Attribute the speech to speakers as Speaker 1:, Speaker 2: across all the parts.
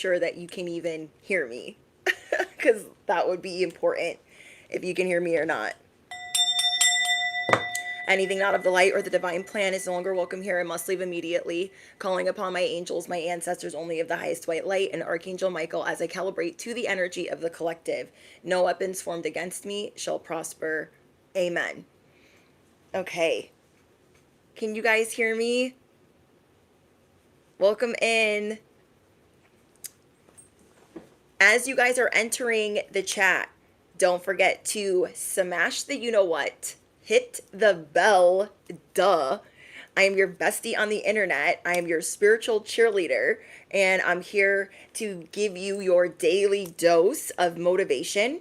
Speaker 1: sure that you can even hear me, because that would be important if you can hear me or not. Anything not of the light or the divine plan is no longer welcome here and must leave immediately. Calling upon my angels, my ancestors only of the highest white light, and Archangel Michael as I calibrate to the energy of the collective. No weapons formed against me shall prosper. Amen. Okay. Can you guys hear me? Welcome in. As you guys are entering the chat, don't forget to smash the you-know-what. Hit the bell, duh. I am your bestie on the internet. I am your spiritual cheerleader, and I'm here to give you your daily dose of motivation.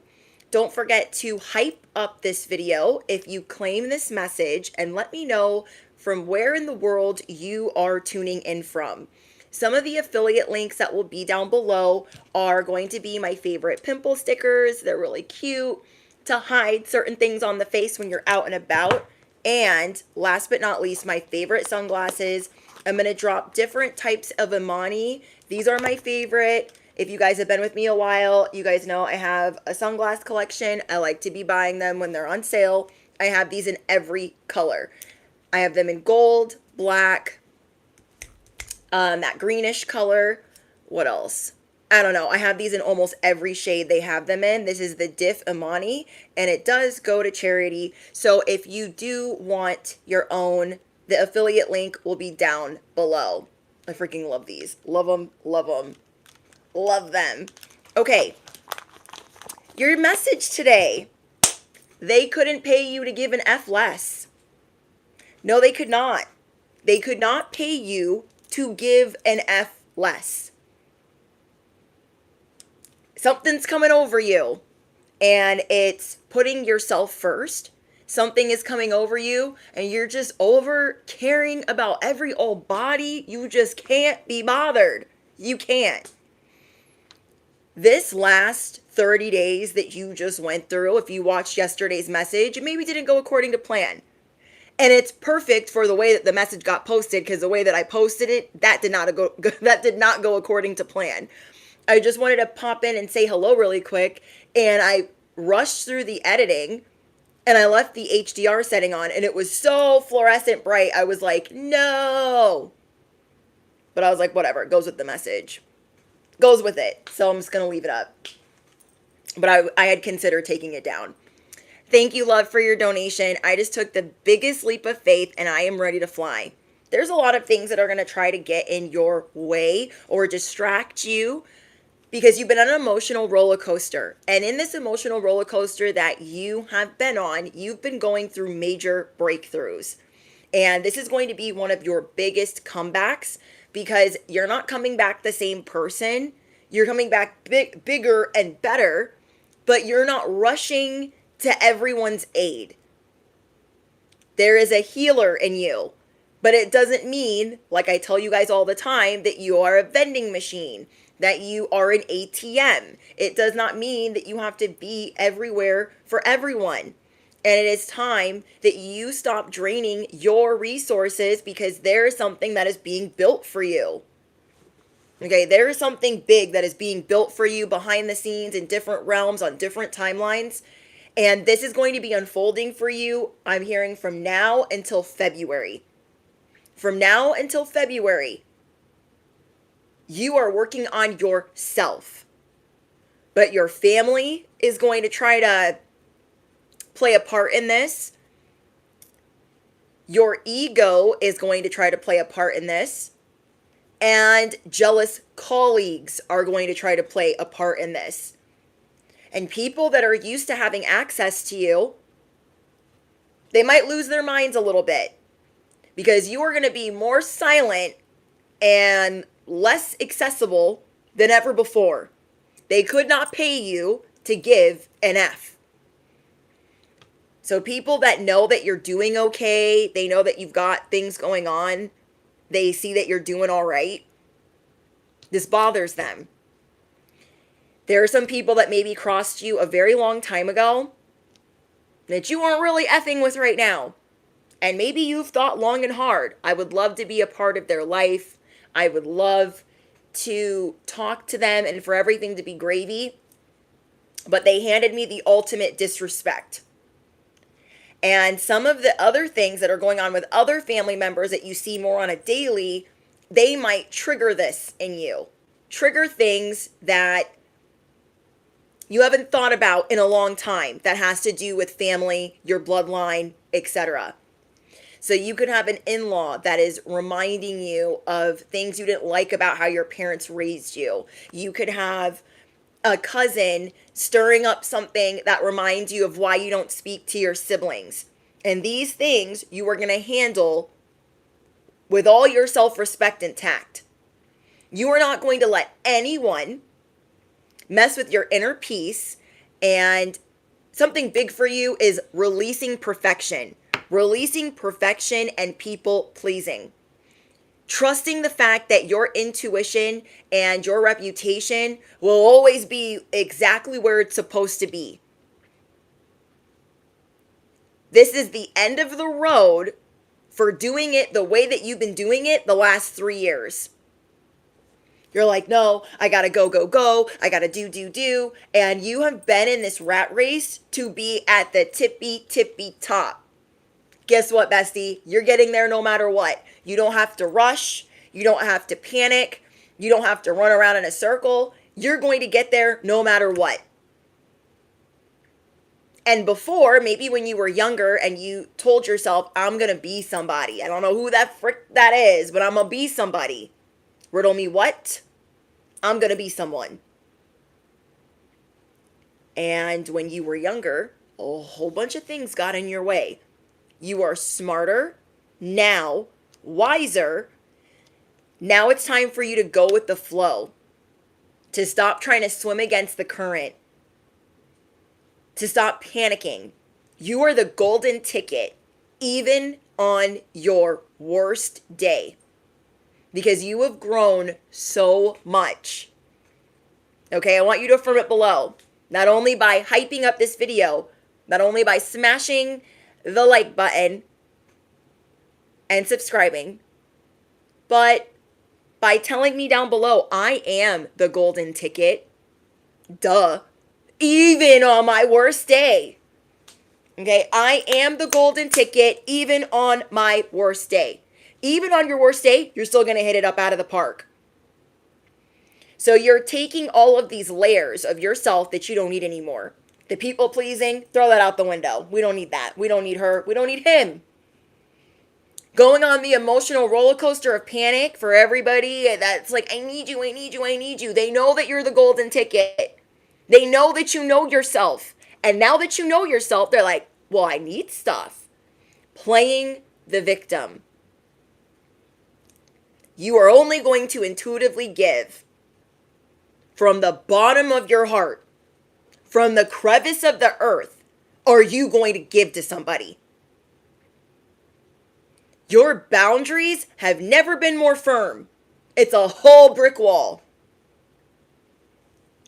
Speaker 1: Don't forget to hype up this video if you claim this message, and let me know from where in the world you are tuning in from. Some of the affiliate links that will be down below are going to be my favorite pimple stickers. They're really cute to hide certain things on the face when you're out and about. And last but not least, my favorite sunglasses. I'm going to drop different types of Imani. These are my favorite. If you guys have been with me a while, you guys know I have a sunglass collection. I like to be buying them when they're on sale. I have these in every color. I have them in gold, black, that greenish color. What else? I don't know. I have these in almost every shade they have them in. This is the Diff Imani, and it does go to charity. So if you do want your own, the affiliate link will be down below. I freaking love these. Love them, love them, love them. Okay. Your message today. They couldn't pay you to give an F less. No, they could not. They could not pay you to give an F less. Something's coming over you, and it's putting yourself first. Something is coming over you, and you're just over caring about every old body. You just can't be bothered. You can't. This last 30 days that you just went through, if you watched yesterday's message, it maybe didn't go according to plan. And it's perfect for the way that the message got posted, because the way that I posted it, that did not go according to plan. I just wanted to pop in and say hello really quick, and I rushed through the editing, and I left the HDR setting on, and it was so fluorescent bright. I was like, no. But I was like, whatever, it goes with the message. Goes with it. So I'm just going to leave it up. But I had considered taking it down. Thank you, love, for your donation. I just took the biggest leap of faith, and I am ready to fly. There's a lot of things that are going to try to get in your way or distract you, because you've been on an emotional roller coaster. And in this emotional roller coaster that you have been on, you've been going through major breakthroughs. And this is going to be one of your biggest comebacks, because you're not coming back the same person. You're coming back bigger and better, but you're not rushing to everyone's aid. There is a healer in you, but it doesn't mean, like I tell you guys all the time, that you are a vending machine, that you are an ATM. It does not mean that you have to be everywhere for everyone. And it is time that you stop draining your resources, because there is something that is being built for you. Okay, there is something big that is being built for you behind the scenes in different realms on different timelines. And this is going to be unfolding for you, I'm hearing, from now until February. From now until February, you are working on yourself. But your family is going to try to play a part in this. Your ego is going to try to play a part in this. And jealous colleagues are going to try to play a part in this. And people that are used to having access to you, they might lose their minds a little bit, because you are going to be more silent and less accessible than ever before. They could not pay you to give an F. So people that know that you're doing okay, they know that you've got things going on, they see that you're doing all right, this bothers them. There are some people that maybe crossed you a very long time ago that you aren't really effing with right now. And maybe you've thought long and hard, I would love to be a part of their life. I would love to talk to them and for everything to be gravy, but they handed me the ultimate disrespect. And some of the other things that are going on with other family members that you see more on a daily, they might trigger this in you. Trigger things that you haven't thought about in a long time that has to do with family, your bloodline, etc. So you could have an in-law that is reminding you of things you didn't like about how your parents raised you. You could have a cousin stirring up something that reminds you of why you don't speak to your siblings. And these things you are going to handle with all your self-respect intact. You are not going to let anyone mess with your inner peace. And something big for you is releasing perfection. Releasing perfection and people pleasing. Trusting the fact that your intuition and your reputation will always be exactly where it's supposed to be. This is the end of the road for doing it the way that you've been doing it the last 3 years. You're like, no, I gotta go. I gotta do. And you have been in this rat race to be at the tippy top. Guess what, bestie? You're getting there no matter what. You don't have to rush. You don't have to panic. You don't have to run around in a circle. You're going to get there no matter what. And before, maybe when you were younger and you told yourself, I'm going to be somebody. I don't know who that frick that is, but I'm going to be somebody. Riddle me what? I'm going to be someone. And when you were younger, a whole bunch of things got in your way. You are smarter now, wiser. Now it's time for you to go with the flow, to stop trying to swim against the current, to stop panicking. You are the golden ticket, even on your worst day, because you have grown so much. Okay, I want you to affirm it below, not only by hyping up this video, not only by smashing the like button and subscribing, but by telling me down below, I am the golden ticket. Duh. Even on my worst day. Okay, I am the golden ticket even on my worst day. Even on your worst day, you're still going to hit it up out of the park. So you're taking all of these layers of yourself that you don't need anymore. The people pleasing, throw that out the window. We don't need that. We don't need her. We don't need him. Going on the emotional roller coaster of panic for everybody that's like, I need you. They know that you're the golden ticket. They know that you know yourself. And now that you know yourself, they're like, well, I need stuff. Playing the victim. You are only going to intuitively give from the bottom of your heart. From the crevice of the earth, are you going to give to somebody? Your boundaries have never been more firm. It's a whole brick wall.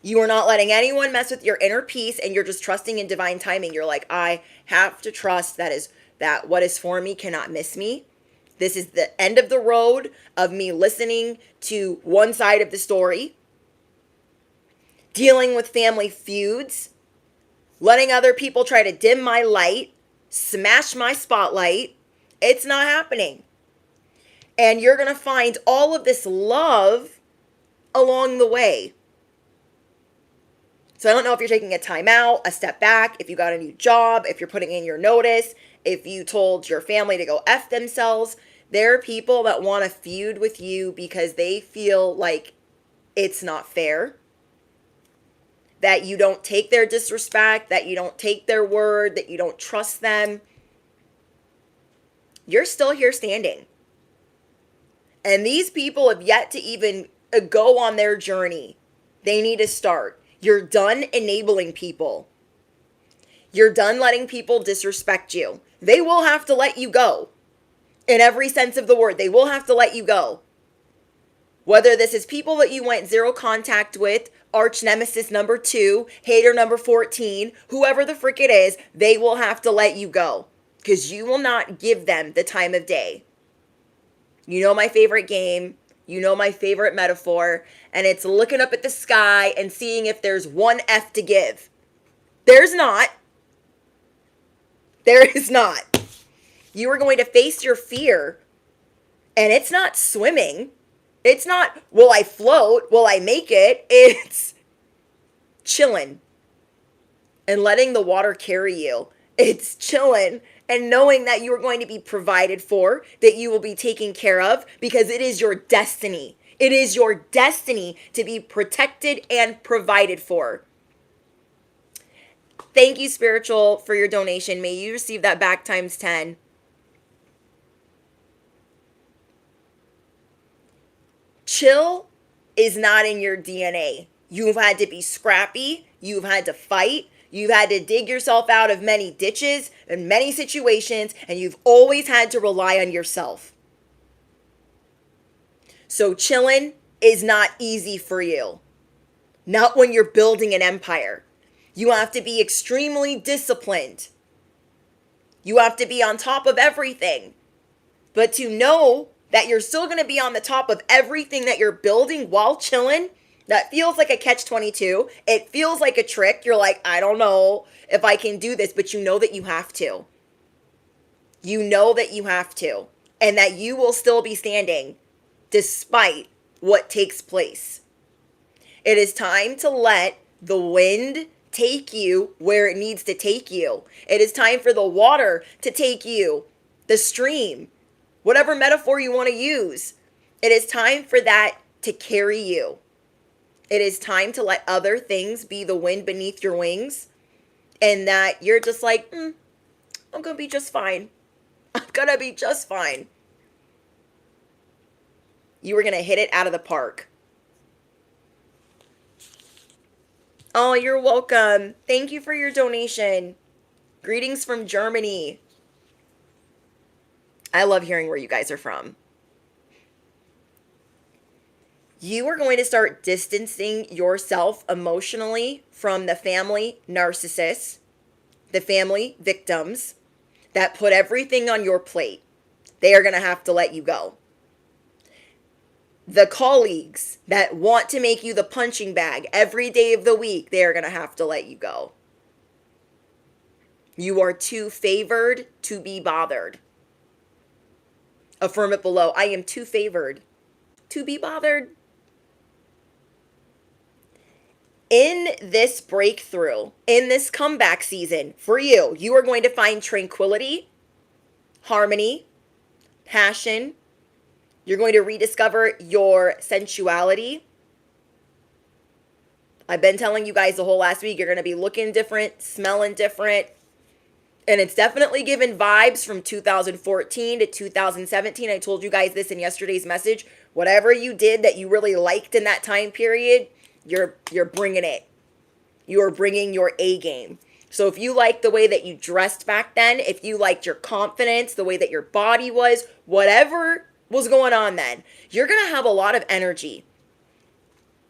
Speaker 1: You are not letting anyone mess with your inner peace, and you're just trusting in divine timing. You're like, I have to trust that what is for me cannot miss me. This is the end of the road of me listening to one side of the story. Dealing with family feuds, letting other people try to dim my light, smash my spotlight. It's not happening. And you're going to find all of this love along the way. So I don't know if you're taking a time out, a step back, if you got a new job, if you're putting in your notice, if you told your family to go F themselves. There are people that want to feud with you because they feel like it's not fair. That you don't take their disrespect, that you don't take their word, that you don't trust them. You're still here standing. And these people have yet to even go on their journey. They need to start. You're done enabling people. You're done letting people disrespect you. They will have to let you go. In every sense of the word, they will have to let you go. Whether this is people that you went zero contact with, arch nemesis number 2, hater number 14, whoever the frick it is, they will have to let you go. Because you will not give them the time of day. You know my favorite game. You know my favorite metaphor, and it's looking up at the sky and seeing if there's one F to give. There's not. There is not. You are going to face your fear, and it's not swimming. It's not, will I float? Will I make it? It's chilling and letting the water carry you. It's chilling and knowing that you are going to be provided for, that you will be taken care of, because it is your destiny. It is your destiny to be protected and provided for. Thank you, Spiritual, for your donation. May you receive that back times 10. Chill is not in your DNA. You've had to be scrappy. You've had to fight. You've had to dig yourself out of many ditches and many situations, and you've always had to rely on yourself. So chilling is not easy for you. Not when you're building an empire. You have to be extremely disciplined. You have to be on top of everything. But to know that you're still going to be on the top of everything that you're building while chilling, that feels like a catch-22. It feels like a trick. You're like, I don't know if I can do this, but you know that you have to. You know that you have to, and that you will still be standing despite what takes place. It is time to let the wind take you where it needs to take you. It is time for the water to take you, the stream, whatever metaphor you want to use. It is time for that to carry you. It is time to let other things be the wind beneath your wings, and that you're just like, I'm going to be just fine. I'm going to be just fine. You are going to hit it out of the park. Oh, you're welcome. Thank you for your donation. Greetings from Germany. I love hearing where you guys are from. You are going to start distancing yourself emotionally from the family narcissists, the family victims that put everything on your plate. They are going to have to let you go. The colleagues that want to make you the punching bag every day of the week, they are going to have to let you go. You are too favored to be bothered. Affirm it below. I am too favored to be bothered. In this breakthrough, in this comeback season for you, you are going to find tranquility, harmony, passion. You're going to rediscover your sensuality. I've been telling you guys the whole last week, you're going to be looking different, smelling different. And it's definitely given vibes from 2014 to 2017. I told you guys this in yesterday's message. Whatever you did that you really liked in that time period, you're bringing it. You are bringing your A game. So if you liked the way that you dressed back then, if you liked your confidence, the way that your body was, whatever was going on then, you're going to have a lot of energy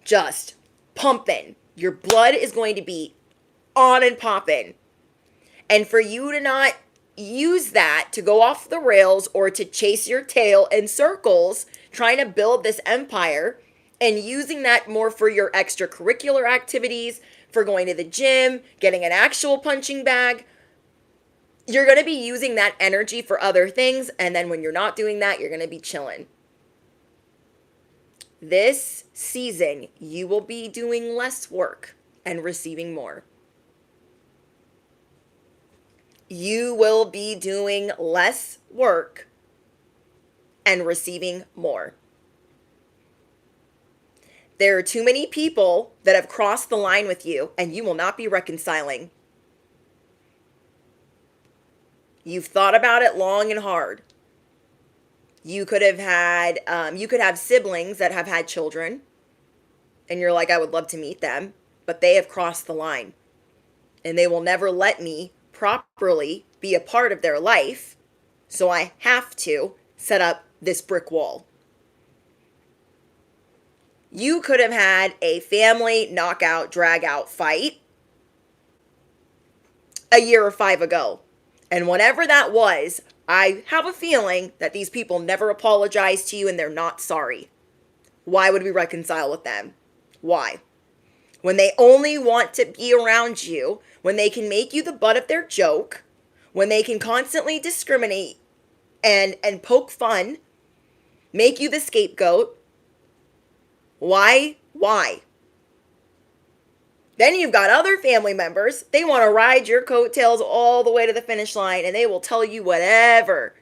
Speaker 1: just pumping. Your blood is going to be on and popping. And for you to not use that to go off the rails or to chase your tail in circles, trying to build this empire, and using that more for your extracurricular activities, for going to the gym, getting an actual punching bag, you're going to be using that energy for other things. And then when you're not doing that, you're going to be chilling. This season, you will be doing less work and receiving more. You will be doing less work and receiving more. There are too many people that have crossed the line with you, and you will not be reconciling. You've thought about it long and hard. You could have siblings that have had children, and you're like, I would love to meet them, but they have crossed the line, and they will never let me properly be a part of their life, so I have to set up this brick wall. You could have had a family knockout, drag out fight a year or 5 ago. And whenever that was, I have a feeling that these people never apologized to you and they're not sorry. Why would we reconcile with them? Why? When they only want to be around you, when they can make you the butt of their joke, when they can constantly discriminate and poke fun, make you the scapegoat. Why? Then you've got other family members. They want to ride your coattails all the way to the finish line, and they will tell you whatever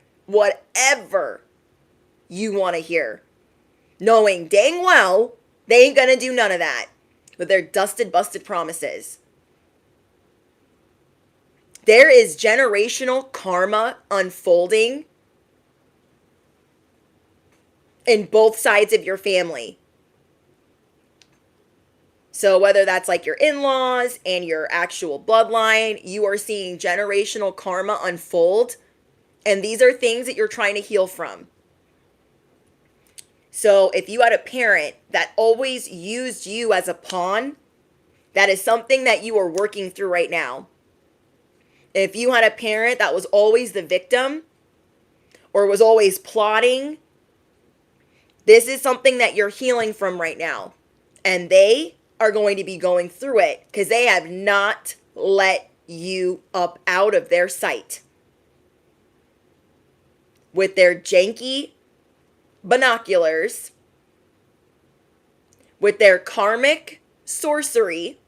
Speaker 1: you want to hear, knowing dang well they ain't gonna do none of that with their dusted, busted promises. There is generational karma unfolding in both sides of your family. So whether that's like your in-laws and your actual bloodline, you are seeing generational karma unfold. And these are things that you're trying to heal from. So if you had a parent that always used you as a pawn, that is something that you are working through right now. If you had a parent that was always the victim or was always plotting, this is something that you're healing from right now. And they are going to be going through it because they have not let you up out of their sight with their janky binoculars, with their karmic sorcery,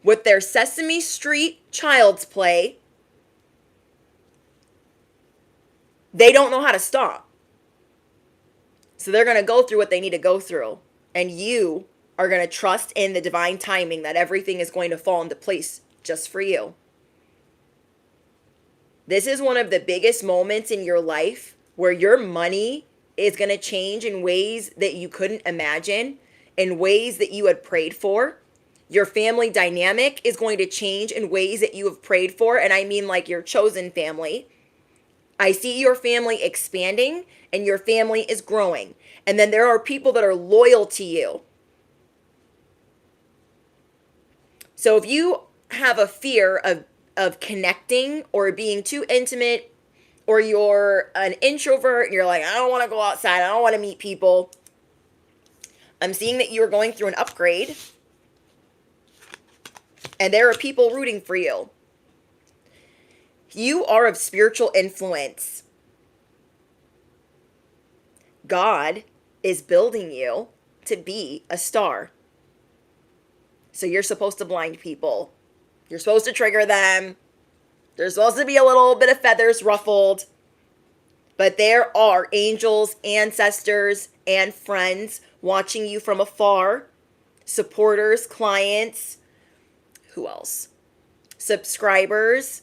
Speaker 1: with their Sesame Street child's play. They don't know how to stop. So they're going to go through what they need to go through. And you are going to trust in the divine timing that everything is going to fall into place just for you. This is one of the biggest moments in your life where your money is going to change in ways that you couldn't imagine, in ways that you had prayed for. Your family dynamic is going to change in ways that you have prayed for. And I mean like your chosen family. I see your family expanding and your family is growing. And then there are people that are loyal to you. So if you have a fear of connecting or being too intimate, or you're an introvert and you're like, I don't want to go outside, I don't want to meet people, I'm seeing that you're going through an upgrade. And there are people rooting for you. You are of spiritual influence. God is building you to be a star. So you're supposed to blind people. You're supposed to trigger them. There's supposed to be a little bit of feathers ruffled. But there are angels, ancestors, and friends watching you from afar. Supporters, clients. Who else? Subscribers.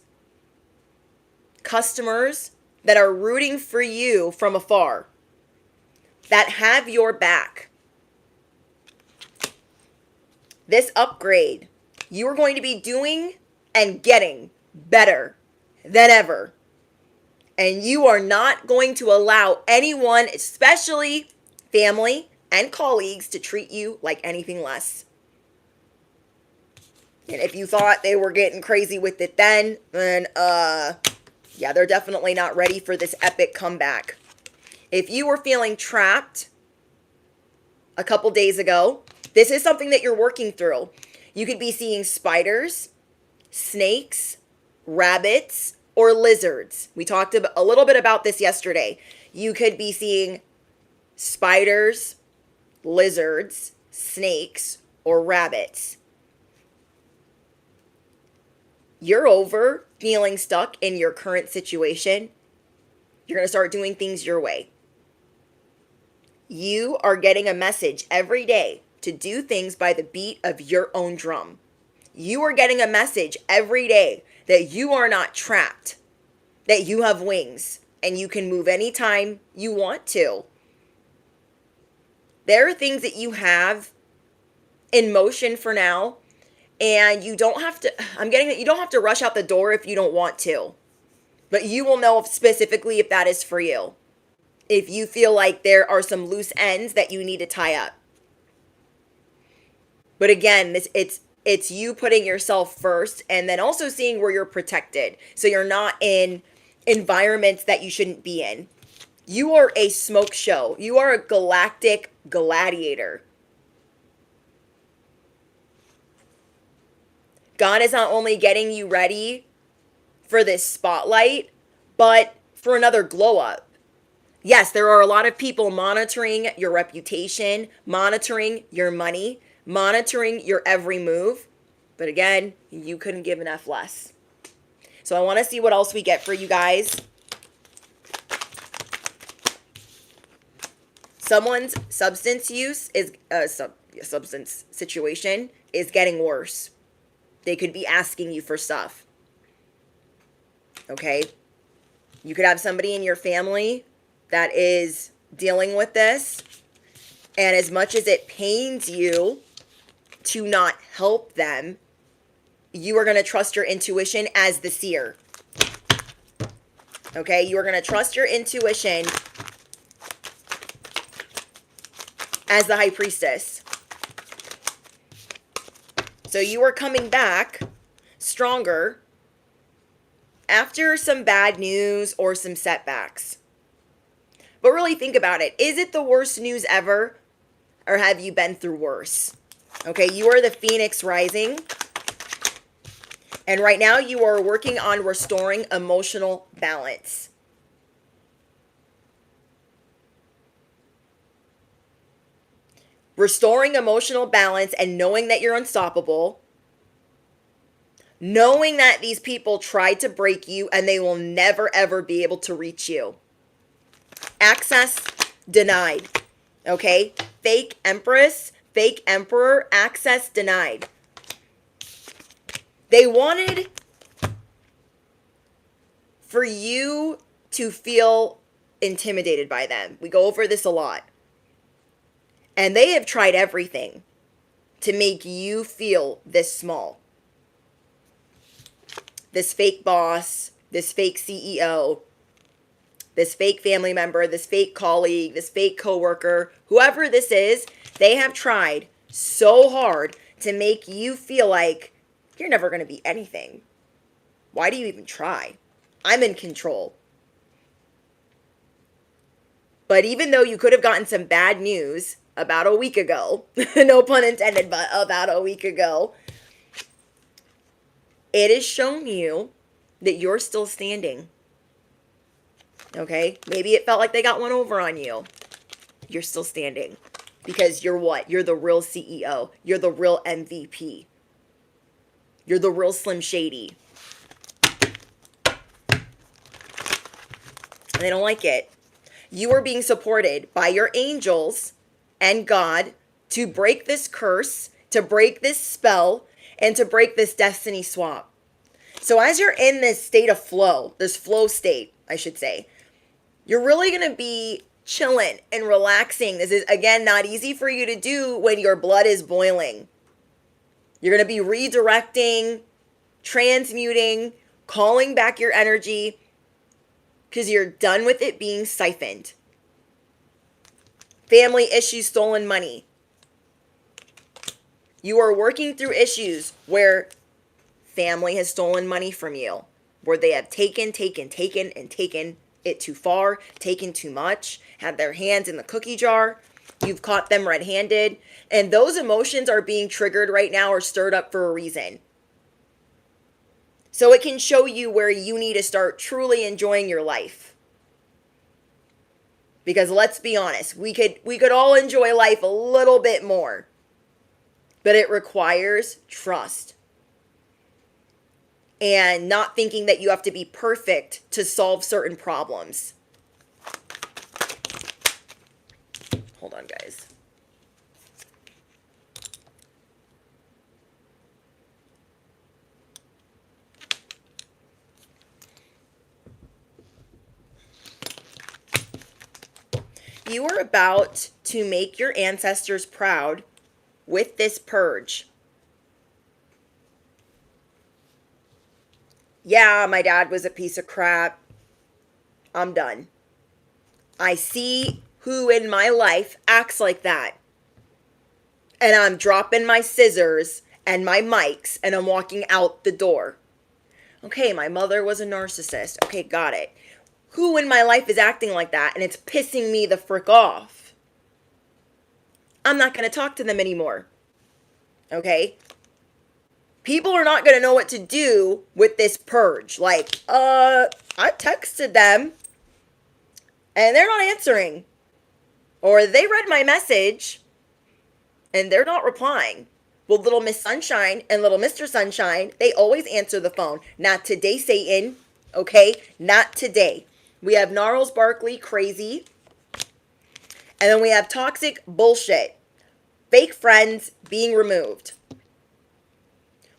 Speaker 1: Customers that are rooting for you from afar. That have your back. This upgrade, you are going to be doing and getting better than ever. And you are not going to allow anyone, especially family and colleagues, to treat you like anything less. And if you thought they were getting crazy with it then yeah, they're definitely not ready for this epic comeback. If you were feeling trapped a couple days ago, this is something that you're working through. You could be seeing spiders, snakes, rabbits, or lizards. We talked a little bit about this yesterday. You could be seeing spiders, lizards, snakes, or rabbits. You're over feeling stuck in your current situation. You're going to start doing things your way. You are getting a message every day to do things by the beat of your own drum. You are getting a message every day that you are not trapped, that you have wings, and you can move anytime you want to. There are things that you have in motion for now, and you don't have to, I'm getting that you don't have to rush out the door if you don't want to, but you will know specifically if that is for you. If you feel like there are some loose ends that you need to tie up. But again, it's you putting yourself first and then also seeing where you're protected. So you're not in environments that you shouldn't be in. You are a smoke show. You are a galactic gladiator. God is not only getting you ready for this spotlight, but for another glow up. Yes, there are a lot of people monitoring your reputation, monitoring your money, monitoring your every move. But again, you couldn't give an F less. So I want to see what else we get for you guys. Someone's substance use is substance situation is getting worse. They could be asking you for stuff. Okay? You could have somebody in your family that is dealing with this. And as much as it pains you to not help them, you are going to trust your intuition as the seer. Okay? You are going to trust your intuition as the high priestess. So you are coming back stronger after some bad news or some setbacks. But really think about it. Is it the worst news ever? Or have you been through worse? Okay, you are the phoenix rising. And right now you are working on restoring emotional balance. Restoring emotional balance and knowing that you're unstoppable. Knowing that these people tried to break you and they will never ever be able to reach you. Access denied. Okay? Fake empress, fake emperor, access denied. They wanted for you to feel intimidated by them. We go over this a lot. And they have tried everything to make you feel this small. This fake boss, this fake CEO, this fake family member, this fake colleague, this fake coworker, whoever this is, they have tried so hard to make you feel like you're never going to be anything. Why do you even try? I'm in control. But even though you could have gotten some bad news about a week ago, no pun intended, but about a week ago, it has shown you that you're still standing. Okay? Maybe it felt like they got one over on you. You're still standing. Because you're what? You're the real CEO. You're the real MVP. You're the real Slim Shady. And they don't like it. You are being supported by your angels and God to break this curse, to break this spell, and to break this destiny swap. So as you're in this state of flow, this flow state, I should say, you're really going to be chilling and relaxing. This is, again, not easy for you to do when your blood is boiling. You're going to be redirecting, transmuting, calling back your energy because you're done with it being siphoned. Family issues, stolen money. You are working through issues where family has stolen money from you, where they have taken it too far, taken too much, had their hands in the cookie jar. You've caught them red-handed. And those emotions are being triggered right now or stirred up for a reason. So it can show you where you need to start truly enjoying your life. Because let's be honest, we could all enjoy life a little bit more. But it requires trust. And not thinking that you have to be perfect to solve certain problems. Hold on, guys. You are about to make your ancestors proud with this purge. Yeah, my dad was a piece of crap. I'm done. I see who in my life acts like that. And I'm dropping my scissors and my mics and I'm walking out the door. Okay, my mother was a narcissist. Okay, got it. Who in my life is acting like that and it's pissing me the frick off? I'm not going to talk to them anymore. Okay? People are not going to know what to do with this purge. Like, I texted them and they're not answering. Or they read my message and they're not replying. Well, little Miss Sunshine and little Mr. Sunshine, they always answer the phone. Not today, Satan. Okay? Not today. We have Gnarls Barkley, crazy. And then we have toxic bullshit. Fake friends being removed.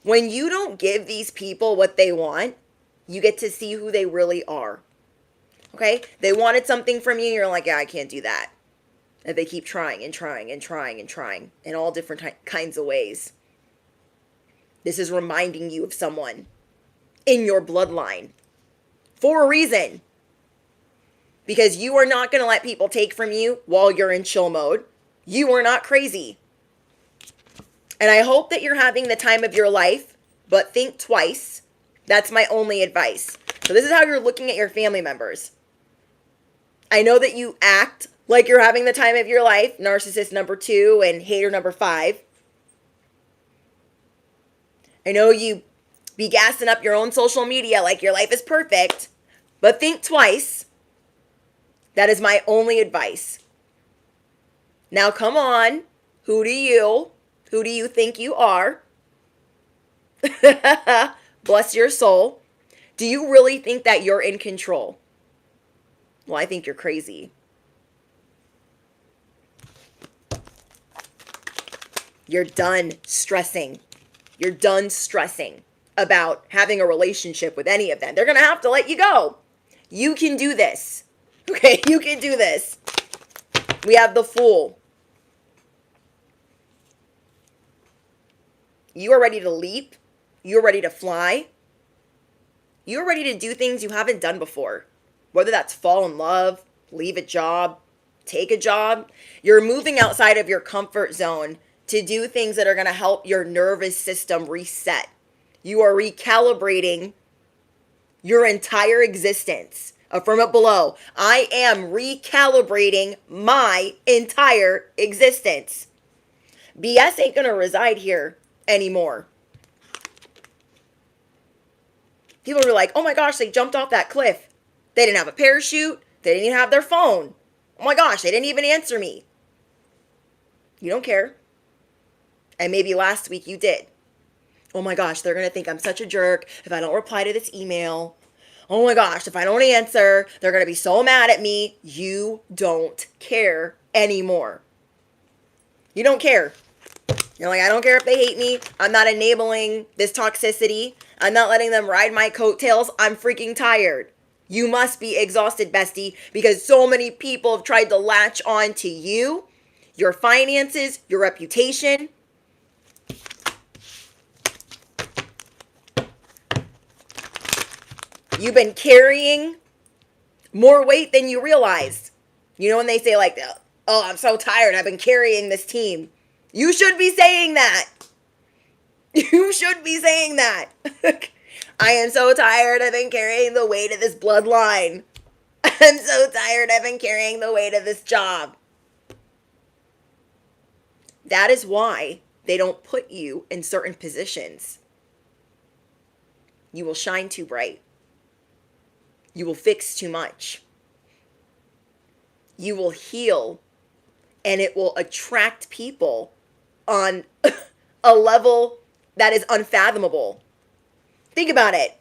Speaker 1: When you don't give these people what they want, you get to see who they really are. Okay? They wanted something from you, you're like, yeah, I can't do that. And they keep trying and trying and trying and trying in all different kinds of ways. This is reminding you of someone in your bloodline for a reason. Because you are not going to let people take from you while you're in chill mode. You are not crazy. And I hope that you're having the time of your life, but think twice. That's my only advice. So this is how you're looking at your family members. I know that you act like you're having the time of your life, narcissist number 2 and hater number 5. I know you be gassing up your own social media like your life is perfect, but think twice. That is my only advice. Now come on, who do you think you are? Bless your soul. Do you really think that you're in control? Well, I think you're crazy. You're done stressing. You're done stressing about having a relationship with any of them. They're going to have to let you go. You can do this. Okay, you can do this. We have the Fool. You are ready to leap. You're ready to fly. You're ready to do things you haven't done before. Whether that's fall in love, leave a job, take a job. You're moving outside of your comfort zone to do things that are going to help your nervous system reset. You are recalibrating your entire existence. Affirm it below. I am recalibrating my entire existence. BS ain't going to reside here anymore. People are like, oh my gosh, they jumped off that cliff. They didn't have a parachute. They didn't even have their phone. Oh my gosh, they didn't even answer me. You don't care. And maybe last week you did. Oh my gosh, they're going to think I'm such a jerk if I don't reply to this email. Oh my gosh, if I don't answer, they're going to be so mad at me. You don't care anymore. You don't care. You're like, I don't care if they hate me. I'm not enabling this toxicity. I'm not letting them ride my coattails. I'm freaking tired. You must be exhausted, bestie, because so many people have tried to latch on to you, your finances, your reputation. You've been carrying more weight than you realize. You know when they say like, oh, I'm so tired. I've been carrying this team. You should be saying that. You should be saying that. I am so tired. I've been carrying the weight of this bloodline. I'm so tired. I've been carrying the weight of this job. That is why they don't put you in certain positions. You will shine too bright. You will fix too much. You will heal, and it will attract people on a level that is unfathomable. Think about it.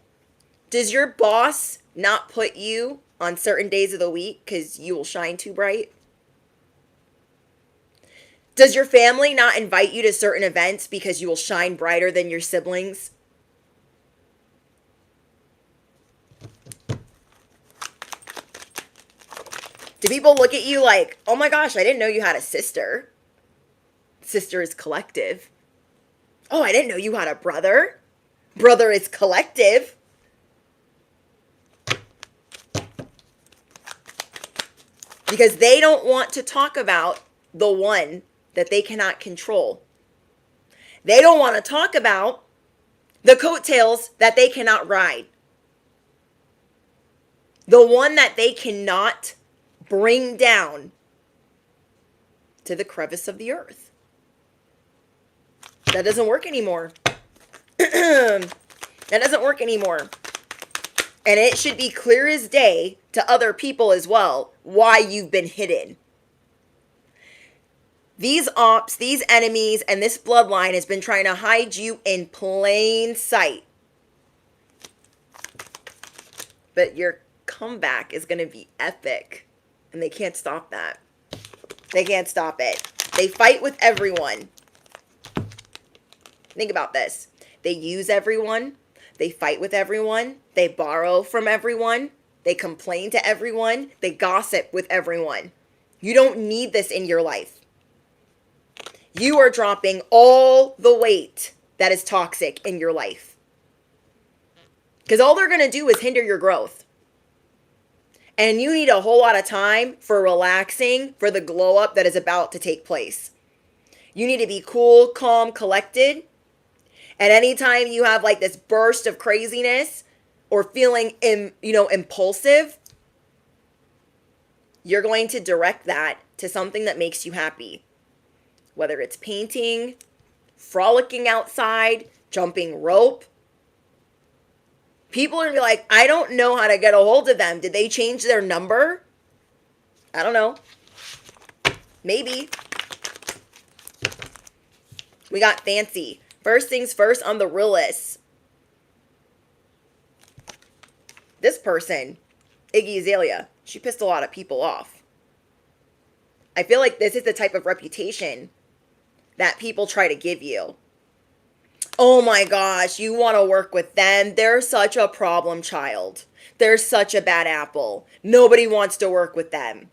Speaker 1: Does your boss not put you on certain days of the week because you will shine too bright? Does your family not invite you to certain events because you will shine brighter than your siblings? Do people look at you like, oh my gosh, I didn't know you had a sister? Sister is collective. Oh, I didn't know you had a brother. Brother is collective. Because they don't want to talk about the one that they cannot control. They don't want to talk about the coattails that they cannot ride. The one that they cannot bring down to the crevice of the earth. That doesn't work anymore. That doesn't work anymore. And it should be clear as day to other people as well why you've been hidden. These ops, these enemies, and this bloodline has been trying to hide you in plain sight. But your comeback is going to be epic. And they can't stop that. They can't stop it. They fight with everyone. Think about this. They use everyone. They fight with everyone. They borrow from everyone. They complain to everyone. They gossip with everyone. You don't need this in your life. You are dropping all the weight that is toxic in your life. Because all they're going to do is hinder your growth. And you need a whole lot of time for relaxing for the glow up that is about to take place. You need to be cool, calm, collected. And anytime you have like this burst of craziness or feeling, impulsive, you're going to direct that to something that makes you happy. Whether it's painting, frolicking outside, jumping rope. People are going to be like, I don't know how to get a hold of them. Did they change their number? I don't know. Maybe. We got fancy. First things first on the real list. This person, Iggy Azalea, she pissed a lot of people off. I feel like this is the type of reputation that people try to give you. Oh my gosh, you want to work with them? They're such a problem child. They're such a bad apple. Nobody wants to work with them.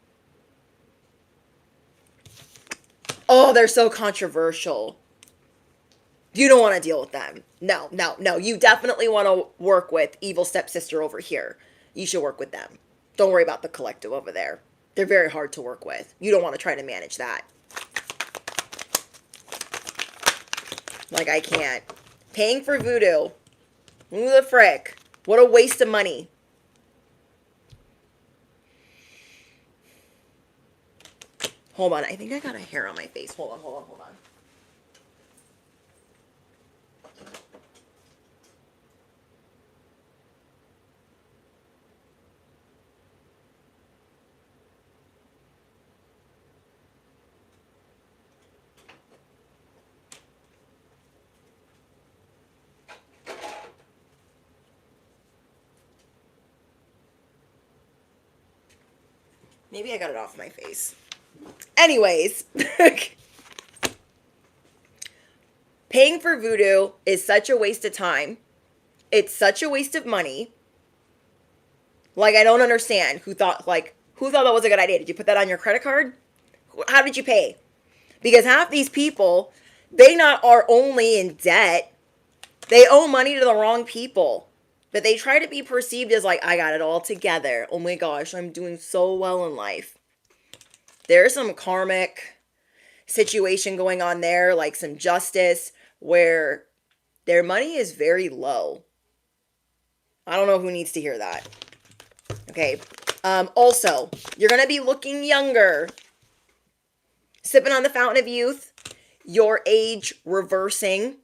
Speaker 1: Oh, they're so controversial. You don't want to deal with them. No. You definitely want to work with evil stepsister over here. You should work with them. Don't worry about the collective over there. They're very hard to work with. You don't want to try to manage that. Like, I can't. Paying for voodoo. Who the frick? What a waste of money. Hold on. I think I got a hair on my face. Hold on. Maybe I got it off my face. Anyways. Paying for voodoo is such a waste of time. It's such a waste of money. Like, I don't understand who thought that was a good idea. Did you put that on your credit card? How did you pay? Because half these people, they not are only in debt, they owe money to the wrong people. But they try to be perceived as like, I got it all together. Oh my gosh, I'm doing so well in life. There's some karmic situation going on there, like some justice, where their money is very low. I don't know who needs to hear that. Okay. Also, you're going to be looking younger. Sipping on the fountain of youth. Your age reversing.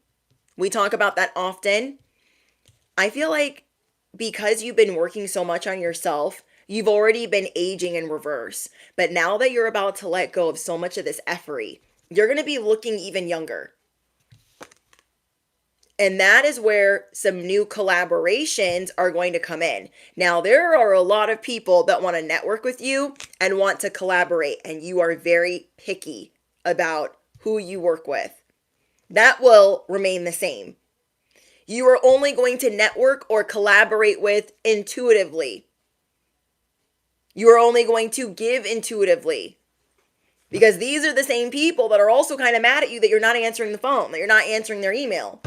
Speaker 1: We talk about that often. I feel like because you've been working so much on yourself, you've already been aging in reverse. But now that you're about to let go of so much of this effery, you're going to be looking even younger. And that is where some new collaborations are going to come in. Now, there are a lot of people that want to network with you and want to collaborate, and you are very picky about who you work with. That will remain the same. You are only going to network or collaborate with intuitively. You are only going to give intuitively. Because these are the same people that are also kind of mad at you that you're not answering the phone, that you're not answering their email.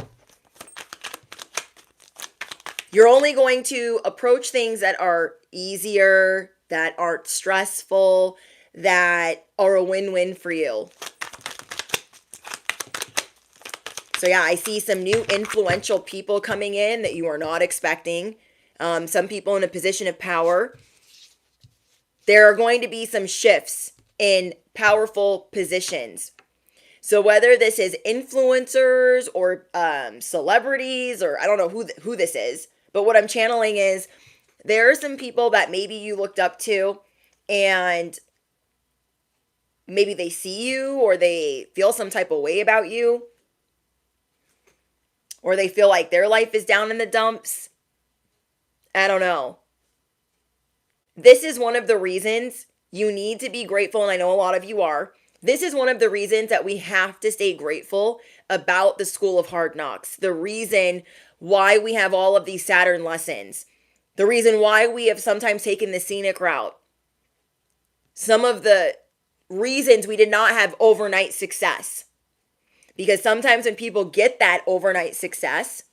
Speaker 1: You're only going to approach things that are easier, that aren't stressful, that are a win-win for you. So yeah, I see some new influential people coming in that you are not expecting. Some people in a position of power. There are going to be some shifts in powerful positions. So whether this is influencers or celebrities, or I don't know who this is, but what I'm channeling is there are some people that maybe you looked up to, and maybe they see you or they feel some type of way about you, or they feel like their life is down in the dumps. I don't know. This is one of the reasons you need to be grateful, and I know a lot of you are. This is one of the reasons that we have to stay grateful about the School of Hard Knocks. The reason why we have all of these Saturn lessons. The reason why we have sometimes taken the scenic route. Some of the reasons we did not have overnight success. Because sometimes when people get that overnight success,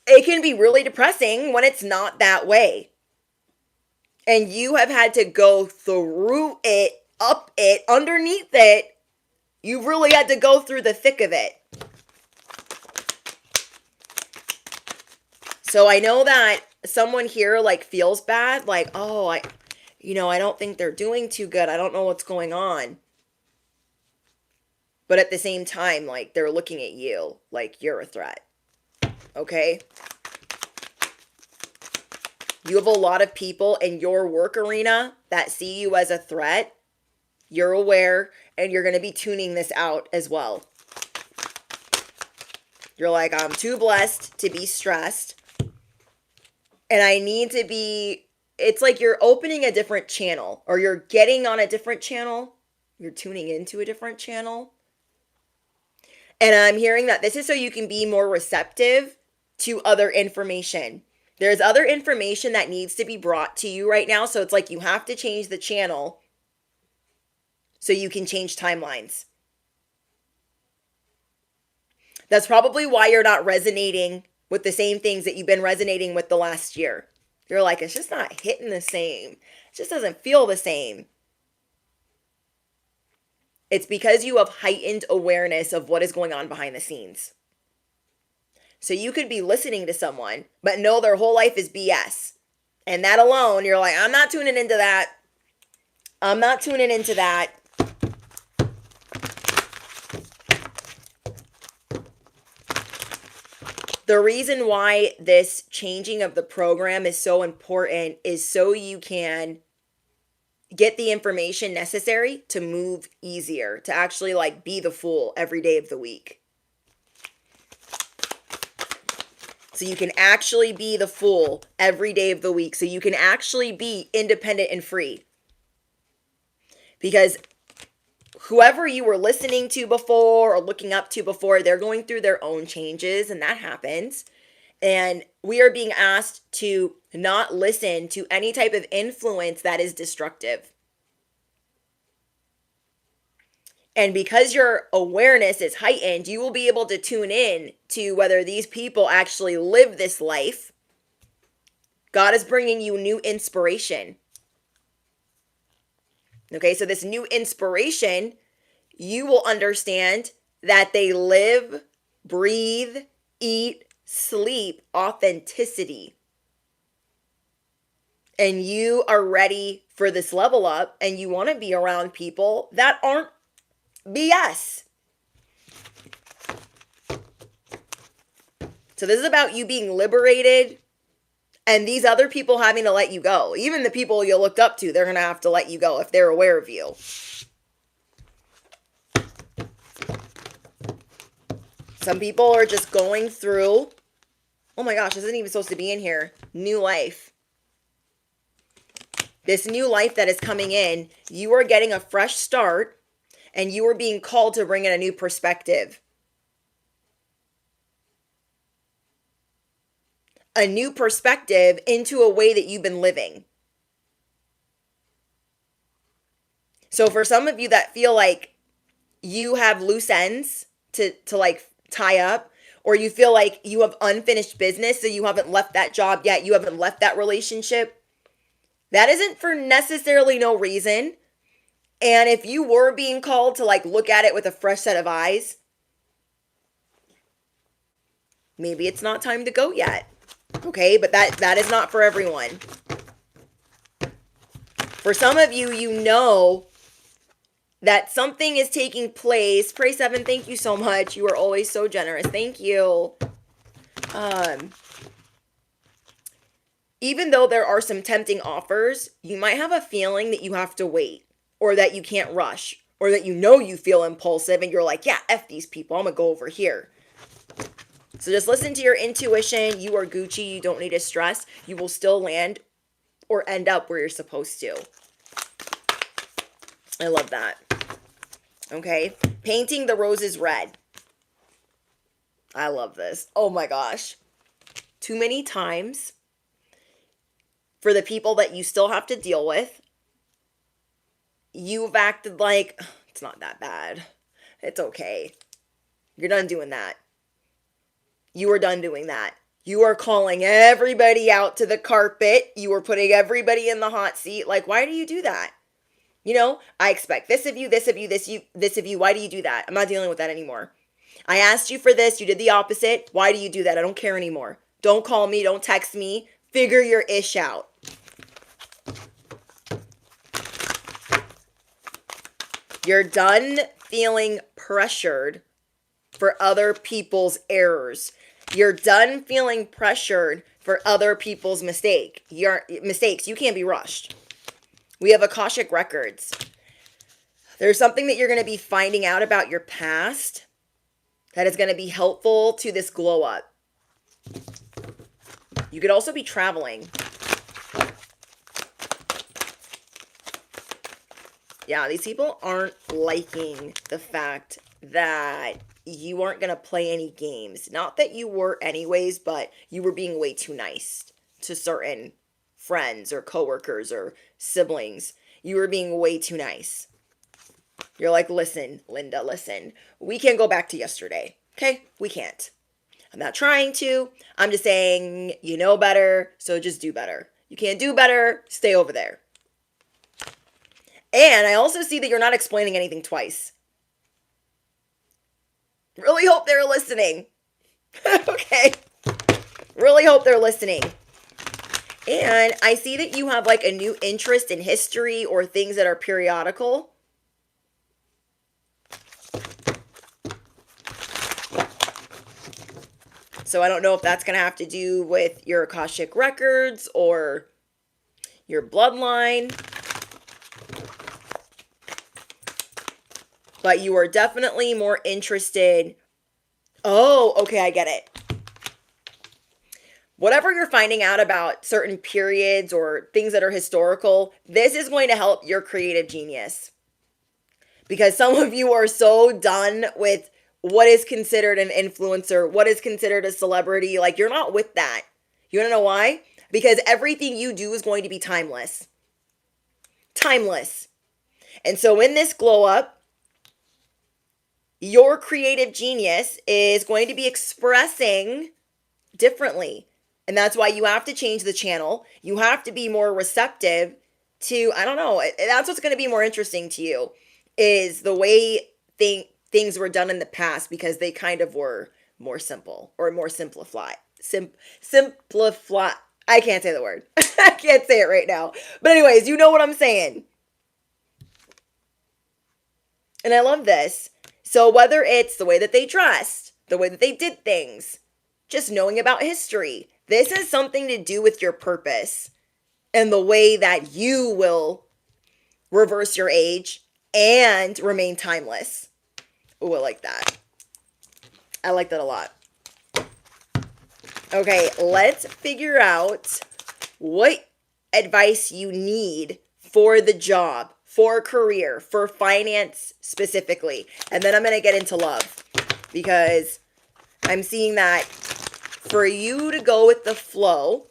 Speaker 1: it can be really depressing when it's not that way. And you have had to go through it, up it, underneath it. You've really had to go through the thick of it. So I know that someone here like feels bad, like, oh, I don't think they're doing too good. I don't know what's going on. But at the same time, like, they're looking at you like you're a threat. Okay? You have a lot of people in your work arena that see you as a threat. You're aware, and you're going to be tuning this out as well. You're like, I'm too blessed to be stressed. And I need to be, it's like you're opening a different channel, or you're getting on a different channel. You're tuning into a different channel. And I'm hearing that this is so you can be more receptive to other information. There's other information that needs to be brought to you right now. So it's like you have to change the channel so you can change timelines. That's probably why you're not resonating with the same things that you've been resonating with the last year. You're like, it's just not hitting the same. It just doesn't feel the same. It's because you have heightened awareness of what is going on behind the scenes. So you could be listening to someone, but know their whole life is BS. And that alone, you're like, I'm not tuning into that. I'm not tuning into that. The reason why this changing of the program is so important is so you can get the information necessary to move easier, to actually like be the fool every day of the week. So you can actually be the fool every day of the week. So you can actually be independent and free. Because whoever you were listening to before or looking up to before, they're going through their own changes, and that happens. And we are being asked to not listen to any type of influence that is destructive. And because your awareness is heightened, you will be able to tune in to whether these people actually live this life. God is bringing you new inspiration. Okay, so this new inspiration, you will understand that they live, breathe, eat, sleep authenticity. And you are ready for this level up, and you want to be around people that aren't BS. So this is about you being liberated and these other people having to let you go. Even the people you looked up to, they're going to have to let you go if they're aware of you. Some people are just going through, oh my gosh, this isn't even supposed to be in here, new life. This new life that is coming in, you are getting a fresh start. And you are being called to bring in a new perspective. A new perspective into a way that you've been living. So for some of you that feel like you have loose ends to like tie up, or you feel like you have unfinished business, so you haven't left that job yet, you haven't left that relationship, that isn't for necessarily no reason. And if you were being called to like look at it with a fresh set of eyes, maybe it's not time to go yet. Okay, but that is not for everyone. For some of you, you know that something is taking place. Pray 7, thank you so much. You are always so generous. Thank you. Even though there are some tempting offers, you might have a feeling that you have to wait, or that you can't rush, or that you feel impulsive and you're like, yeah, F these people, I'm gonna go over here. So just listen to your intuition. You are Gucci. You don't need to stress. You will still land or end up where you're supposed to. I love that. Okay. Painting the roses red. I love this. Oh my gosh. Too many times for the people that you still have to deal with, you've acted like, it's not that bad. It's okay. You're done doing that. You are done doing that. You are calling everybody out to the carpet. You are putting everybody in the hot seat. Like, why do you do that? I expect this of you, this of you, this of you. Why do you do that? I'm not dealing with that anymore. I asked you for this. You did the opposite. Why do you do that? I don't care anymore. Don't call me. Don't text me. Figure your ish out. You're done feeling pressured for other people's errors. You're done feeling pressured for other people's mistakes. You can't be rushed. We have Akashic records. There's something that you're going to be finding out about your past that is going to be helpful to this glow up. You could also be traveling. Yeah, these people aren't liking the fact that you aren't going to play any games. Not that you were anyways, but you were being way too nice to certain friends or coworkers or siblings. You were being way too nice. You're like, listen, Linda, listen. We can't go back to yesterday. Okay? We can't. I'm not trying to. I'm just saying you know better, so just do better. You can't do better, stay over there. And I also see that you're not explaining anything twice. Really hope they're listening. Okay. Really hope they're listening. And I see that you have like a new interest in history or things that are periodical. So I don't know if that's going to have to do with your Akashic records or your bloodline. But you are definitely more interested. Oh, okay, I get it. Whatever you're finding out about certain periods or things that are historical, this is going to help your creative genius. Because some of you are so done with what is considered an influencer, what is considered a celebrity. Like, you're not with that. You want to know why? Because everything you do is going to be timeless. Timeless. And so in this glow up, your creative genius is going to be expressing differently. And that's why you have to change the channel. You have to be more receptive to, I don't know, that's what's going to be more interesting to you, is the way things were done in the past, because they kind of were more simple or more simplified. Simplify. I can't say the word. I can't say it right now. But anyways, you know what I'm saying. And I love this. So whether it's the way that they dressed, the way that they did things, just knowing about history, this has something to do with your purpose and the way that you will reverse your age and remain timeless. Oh, I like that. I like that a lot. Okay, let's figure out what advice you need for the job, for career, for finance specifically. And then I'm going to get into love, because I'm seeing that for you to go with the flow,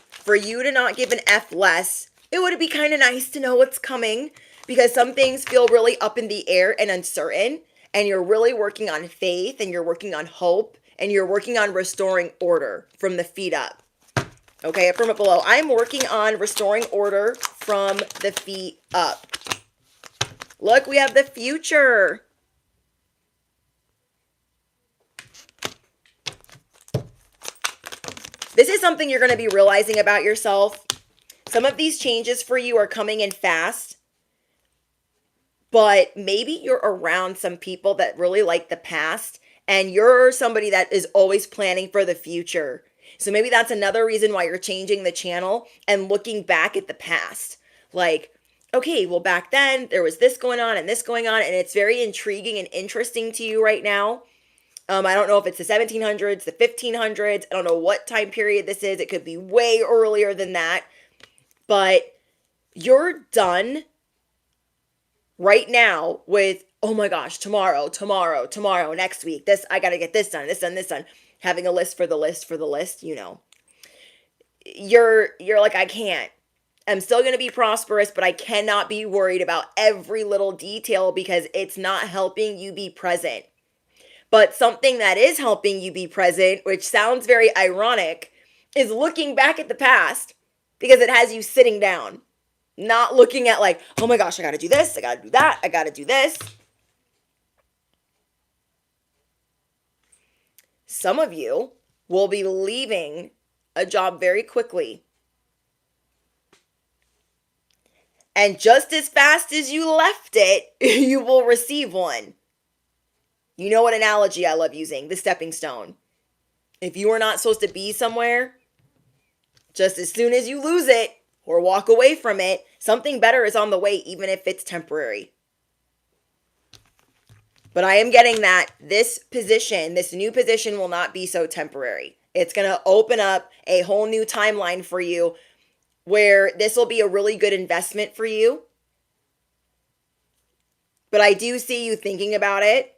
Speaker 1: for you to not give an F less, it would be kind of nice to know what's coming, because some things feel really up in the air and uncertain, and you're really working on faith, and you're working on hope, and you're working on restoring order from the feet up. Okay, from up below. I'm working on restoring order from the feet up. Look, we have the future. This is something you're going to be realizing about yourself. Some of these changes for you are coming in fast, but maybe you're around some people that really like the past and you're somebody that is always planning for the future. So maybe that's another reason why you're changing the channel and looking back at the past. Like, okay, well, back then there was this going on and this going on, and it's very intriguing and interesting to you right now. I don't know if it's the 1700s, the 1500s. I don't know what time period this is. It could be way earlier than that. But you're done right now with, oh my gosh, tomorrow, next week, this, I got to get this done, this done, this done. Having a list for the list for the list, you know. You're like, I can't. I'm still going to be prosperous, but I cannot be worried about every little detail because it's not helping you be present. But something that is helping you be present, which sounds very ironic, is looking back at the past because it has you sitting down, not looking at like, oh my gosh, I got to do this, I got to do that, I got to do this. Some of you will be leaving a job very quickly. And just as fast as you left it, you will receive one. You know what analogy I love using? The stepping stone. If you are not supposed to be somewhere, just as soon as you lose it or walk away from it, something better is on the way, even if it's temporary. But I am getting that this position, this new position, will not be so temporary. It's going to open up a whole new timeline for you where this will be a really good investment for you. But I do see you thinking about it.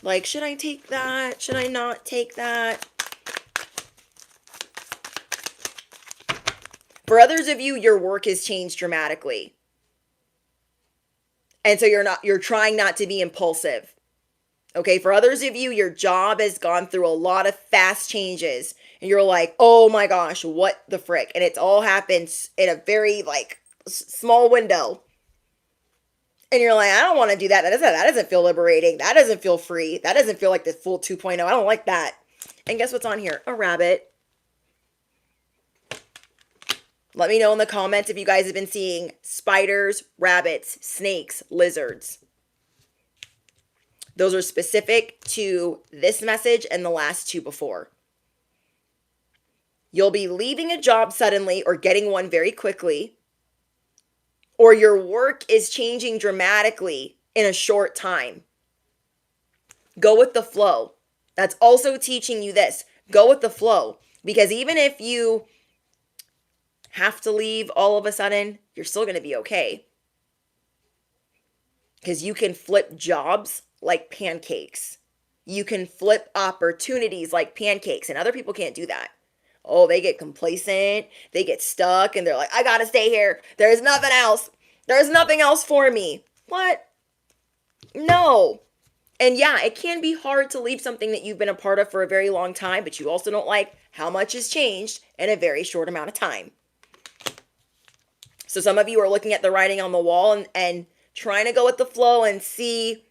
Speaker 1: Like, should I take that? Should I not take that? For others of you, your work has changed dramatically. And so you're trying not to be impulsive. Okay, for others of you, your job has gone through a lot of fast changes. And you're like, oh my gosh, what the frick? And it's all happened in a very small window. And you're like, I don't want to do that. That doesn't feel liberating. That doesn't feel free. That doesn't feel like the full 2.0. I don't like that. And guess what's on here? A rabbit. Let me know in the comments if you guys have been seeing spiders, rabbits, snakes, lizards. Those are specific to this message and the last two before. You'll be leaving a job suddenly or getting one very quickly, or your work is changing dramatically in a short time. Go with the flow. That's also teaching you this. Go with the flow. Because even if you have to leave all of a sudden, you're still going to be okay. Because you can flip jobs like pancakes. You can flip opportunities like pancakes, and other people can't do that. Oh, they get complacent, they get stuck, and they're like, I gotta stay here. There's nothing else. There's nothing else for me. What? No. And yeah, it can be hard to leave something that you've been a part of for a very long time, but you also don't like how much has changed in a very short amount of time. So some of you are looking at the writing on the wall and trying to go with the flow and see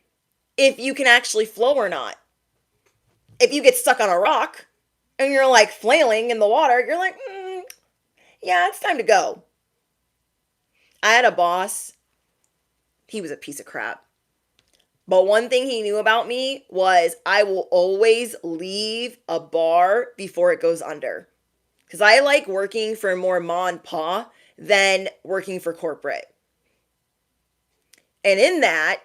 Speaker 1: if you can actually flow or not. If you get stuck on a rock and you're like flailing in the water, you're like, yeah, it's time to go. I had a boss. He was a piece of crap. But one thing he knew about me was I will always leave a bar before it goes under. Because I like working for more ma and pa than working for corporate. And in that,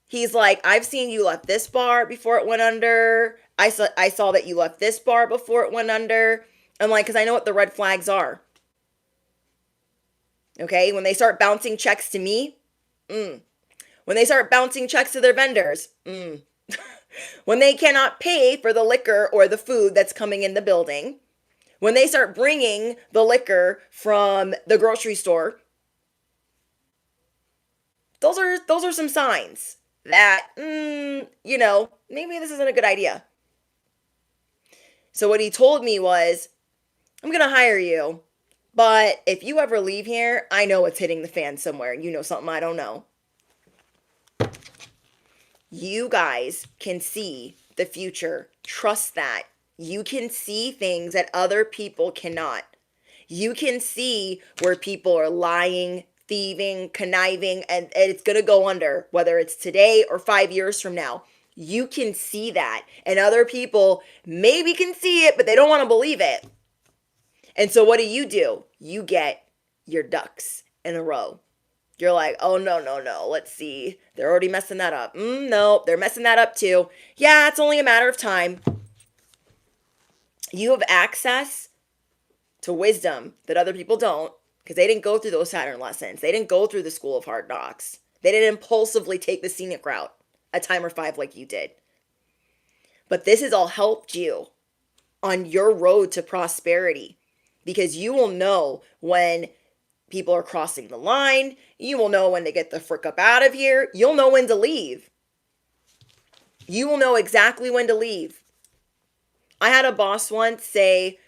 Speaker 1: he's like, I've seen you left this bar before it went under. I saw that you left this bar before it went under. I'm like, because I know what the red flags are. Okay, when they start bouncing checks to me, when they start bouncing checks to their vendors, when they cannot pay for the liquor or the food that's coming in the building, when they start bringing the liquor from the grocery store, those are some signs that, maybe this isn't a good idea. So what he told me was, I'm going to hire you, but if you ever leave here, I know it's hitting the fan somewhere. You know something I don't know. You guys can see the future. Trust that. You can see things that other people cannot. You can see where people are lying, thieving, conniving, and it's going to go under, whether it's today or 5 years from now. You can see that. And other people maybe can see it, but they don't want to believe it. And so what do? You get your ducks in a row. You're like, oh, no, no, no. Let's see. They're already messing that up. No, they're messing that up too. Yeah, it's only a matter of time. You have access to wisdom that other people don't, because they didn't go through those Saturn lessons. They didn't go through the school of hard knocks. They didn't impulsively take the scenic route a time or 5 like you did. But this has all helped you on your road to prosperity, because you will know when people are crossing the line. You will know when to get the frick up out of here. You'll know when to leave. You will know exactly when to leave. I had a boss once say,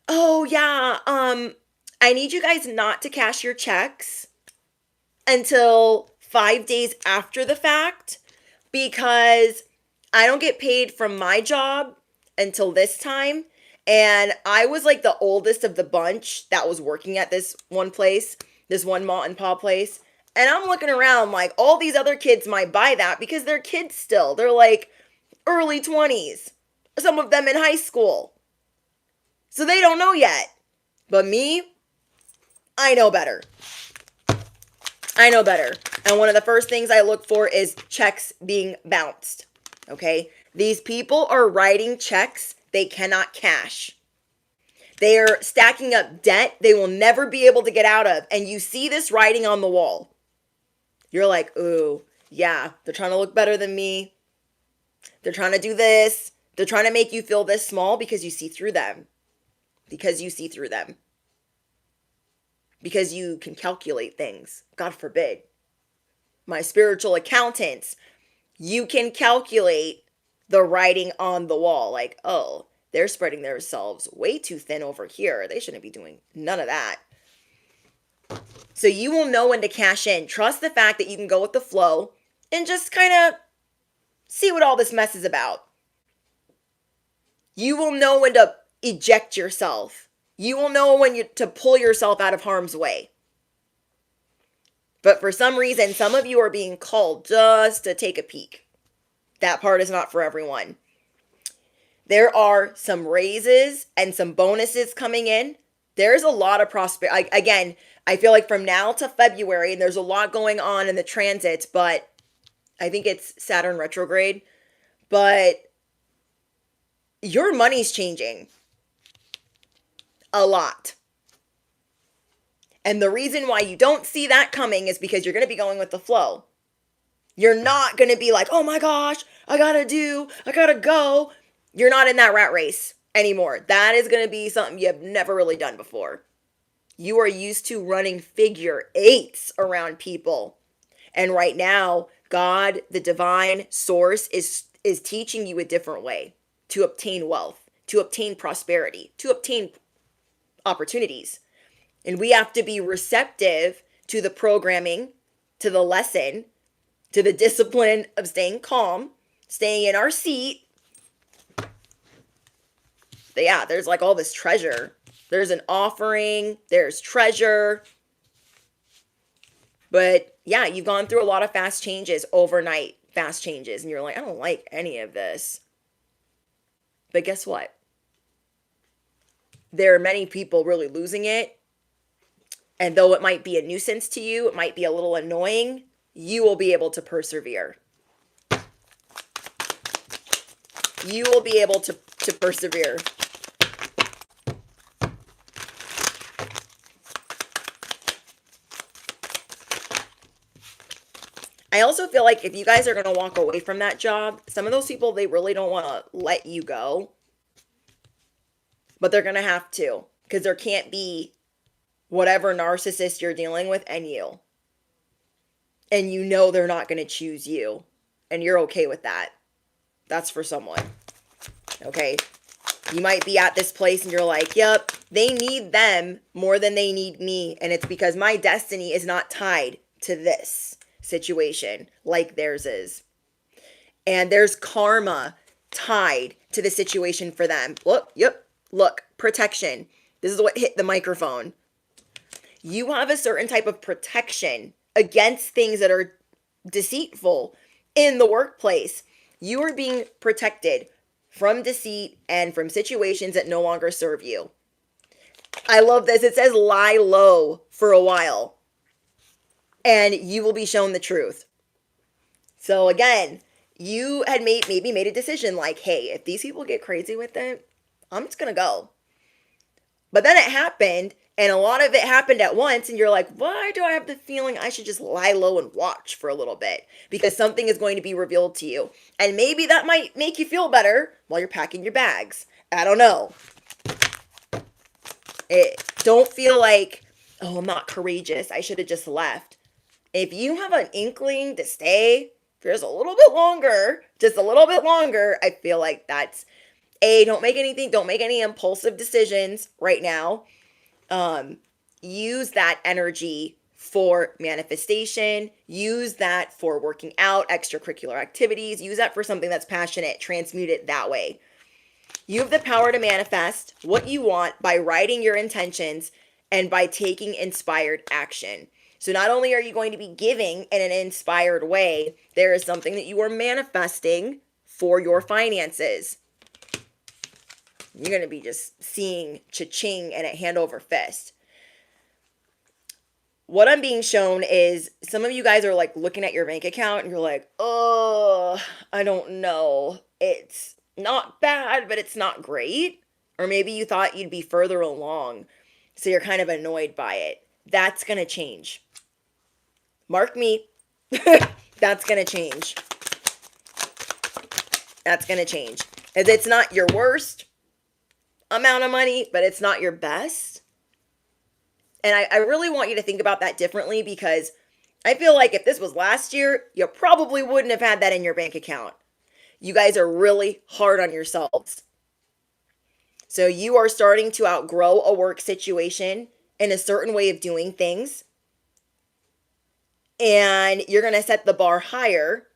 Speaker 1: oh yeah, I need you guys not to cash your checks until 5 days after the fact, because I don't get paid from my job until this time. And I was like the oldest of the bunch that was working at this one place, this one mom and pop place. And I'm looking around like all these other kids might buy that because they're kids still. They're like early 20s, some of them in high school. So they don't know yet. But me, I know better. I know better. And one of the first things I look for is checks being bounced. Okay? These people are writing checks they cannot cash. They are stacking up debt they will never be able to get out of. And you see this writing on the wall. You're like, ooh, yeah, they're trying to look better than me. They're trying to do this. They're trying to make you feel this small because you see through them. Because you see through them. Because you can calculate things. God forbid. My spiritual accountants, you can calculate the writing on the wall. Like, oh, they're spreading themselves way too thin over here. They shouldn't be doing none of that. So you will know when to cash in. Trust the fact that you can go with the flow and just kind of see what all this mess is about. You will know when to eject yourself. You will know when to pull yourself out of harm's way. But for some reason, some of you are being called just to take a peek. That part is not for everyone. There are some raises and some bonuses coming in. There's a lot of prosperity. Again, I feel like from now to February, and there's a lot going on in the transits, but I think it's Saturn retrograde. But your money's changing a lot. And the reason why you don't see that coming is because you're going to be going with the flow. You're not going to be like, oh my gosh, I gotta go. You're not in that rat race anymore. That is going to be something you have never really done before. You are used to running figure eights around people. And right now, God, the divine source, is teaching you a different way to obtain wealth, to obtain prosperity, to obtain opportunities. And we have to be receptive to the programming, to the lesson, to the discipline of staying calm, staying in our seat. But yeah, there's like all this treasure. There's an offering, there's treasure. But yeah, you've gone through a lot of fast changes, overnight fast changes. And you're like, I don't like any of this. But guess what? There are many people really losing it. And though it might be a nuisance to you, it might be a little annoying, you will be able to persevere. You will be able to persevere. I also feel like if you guys are going to walk away from that job, some of those people, they really don't want to let you go. But they're going to have to, because there can't be whatever narcissist you're dealing with and you. And you know they're not going to choose you. And you're okay with that. That's for someone. Okay? You might be at this place and you're like, yep, they need them more than they need me. And it's because my destiny is not tied to this situation like theirs is. And there's karma tied to the situation for them. Look, protection. This is what hit the microphone. You have a certain type of protection against things that are deceitful in the workplace. You are being protected from deceit and from situations that no longer serve you. I love this. It says lie low for a while and you will be shown the truth. So again, you had maybe made a decision like, hey, if these people get crazy with it, I'm just going to go. But then it happened, and a lot of it happened at once, and you're like, why do I have the feeling I should just lie low and watch for a little bit? Because something is going to be revealed to you. And maybe that might make you feel better while you're packing your bags. I don't know. Don't feel like, oh, I'm not courageous. I should have just left. If you have an inkling to stay for just a little bit longer, I feel like that's don't make any impulsive decisions right now. Use that energy for manifestation. Use that for working out, extracurricular activities. Use that for something that's passionate. Transmute it that way. You have the power to manifest what you want by writing your intentions and by taking inspired action. So not only are you going to be giving in an inspired way, there is something that you are manifesting for your finances. You're going to be just seeing cha-ching and a hand over fist. What I'm being shown is some of you guys are like looking at your bank account and you're like, oh, I don't know. It's not bad, but it's not great. Or maybe you thought you'd be further along, so you're kind of annoyed by it. That's going to change. Mark me. That's going to change. That's going to change. It's not your worst amount of money, but it's not your best. And I really want you to think about that differently, because I feel like if this was last year, you probably wouldn't have had that in your bank account. You guys are really hard on yourselves. So you are starting to outgrow a work situation and a certain way of doing things. And you're going to set the bar higher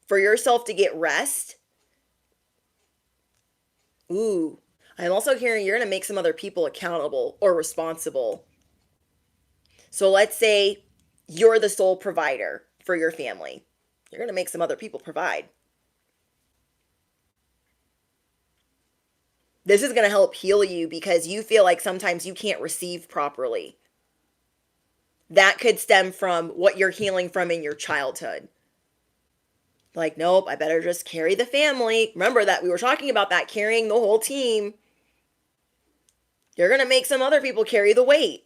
Speaker 1: for yourself to get rest. Ooh, I'm also hearing you're going to make some other people accountable or responsible. So let's say you're the sole provider for your family. You're going to make some other people provide. This is going to help heal you because you feel like sometimes you can't receive properly. That could stem from what you're healing from in your childhood. Like, nope, I better just carry the family. Remember that we were talking about that, carrying the whole team. You're going to make some other people carry the weight.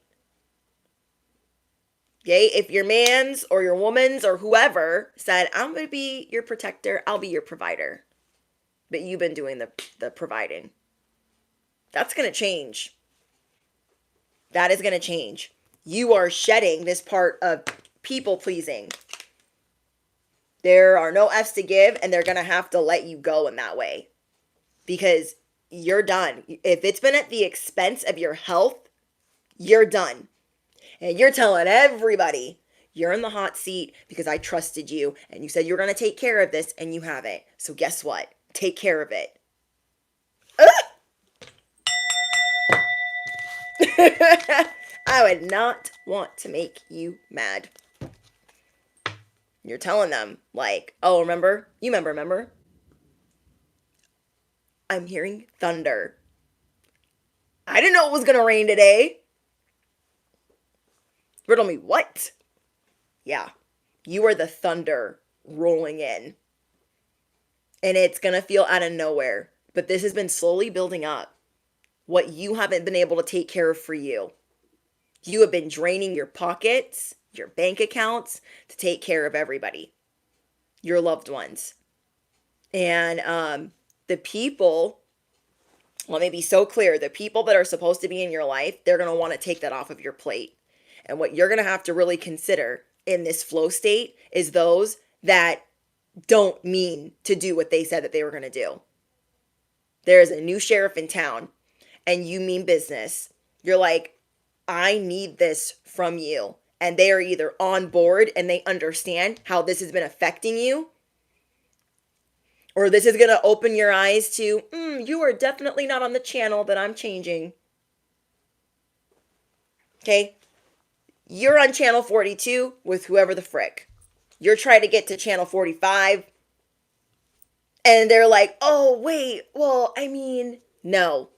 Speaker 1: Okay, if your man's or your woman's or whoever said, I'm going to be your protector, I'll be your provider. But you've been doing the providing. That's going to change. That is going to change. You are shedding this part of people pleasing. There are no F's to give, and they're going to have to let you go in that way. Because you're done. If it's been at the expense of your health, you're done. And you're telling everybody, you're in the hot seat because I trusted you, and you said you were going to take care of this, and you haven't. So guess what? Take care of it. I would not want to make you mad. You're telling them, like, oh, remember? You remember? I'm hearing thunder. I didn't know it was going to rain today. Riddle me, what? Yeah, you are the thunder rolling in. And it's going to feel out of nowhere. But this has been slowly building up. What you haven't been able to take care of for you. You have been draining your pockets, your bank accounts, to take care of everybody. Your loved ones. And the people, let me be so clear, the people that are supposed to be in your life, they're going to want to take that off of your plate. And what you're going to have to really consider in this flow state is those that don't mean to do what they said that they were going to do. There is a new sheriff in town and you mean business. You're like, I need this from you. And they are either on board and they understand how this has been affecting you, or this is going to open your eyes to, you are definitely not on the channel that I'm changing. Okay? You're on channel 42 with whoever the frick. You're trying to get to channel 45, and they're like, oh, wait, well, I mean, no.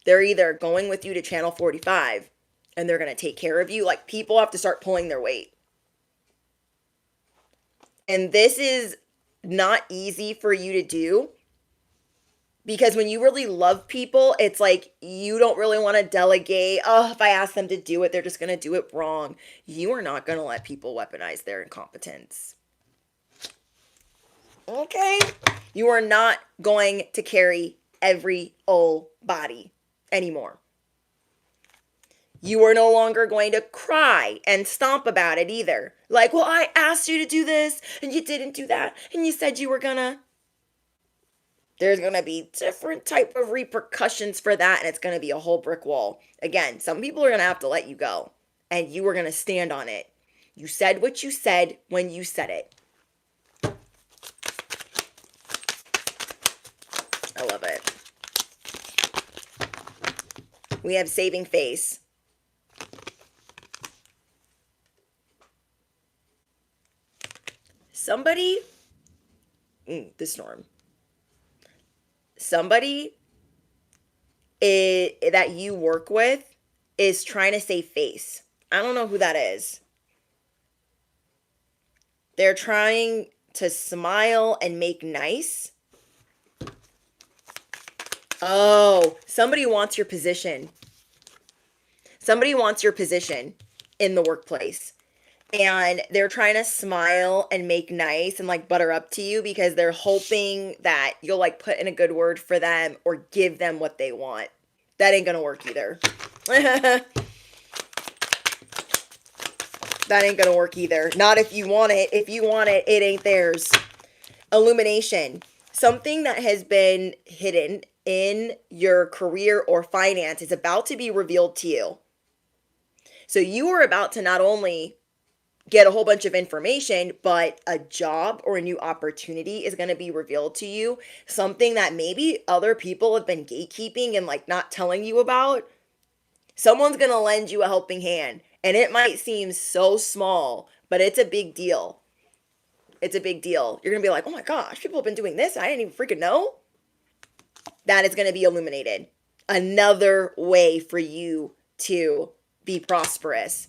Speaker 1: They're either going with you to channel 45 and they're going to take care of you. Like, people have to start pulling their weight. And this is not easy for you to do, because when you really love people, it's like you don't really want to delegate. Oh, if I ask them to do it, they're just going to do it wrong. You are not going to let people weaponize their incompetence. Okay? You are not going to carry every old body anymore. You are no longer going to cry and stomp about it either. Like, well, I asked you to do this and you didn't do that and you said you were gonna. There's gonna be different type of repercussions for that, and it's gonna be a whole brick wall. Again, some people are gonna have to let you go, and you are gonna stand on it. You said what you said when you said it. I love it. We have saving face. Somebody, the storm. Somebody that you work with is trying to save face. I don't know who that is. They're trying to smile and make nice. Oh, somebody wants your position. Somebody wants your position in the workplace. And they're trying to smile and make nice and like butter up to you because they're hoping that you'll like put in a good word for them or give them what they want. That ain't gonna work either. That ain't gonna work either. Not if you want it. If you want it, it ain't theirs. Illumination. Something that has been hidden in your career or finance is about to be revealed to you. So you are about to not only get a whole bunch of information, but a job or a new opportunity is going to be revealed to you. Something that maybe other people have been gatekeeping and like not telling you about. Someone's going to lend you a helping hand. And it might seem so small, but it's a big deal. It's a big deal. You're going to be like, oh my gosh, people have been doing this. I didn't even freaking know. That is going to be illuminated. Another way for you to be prosperous.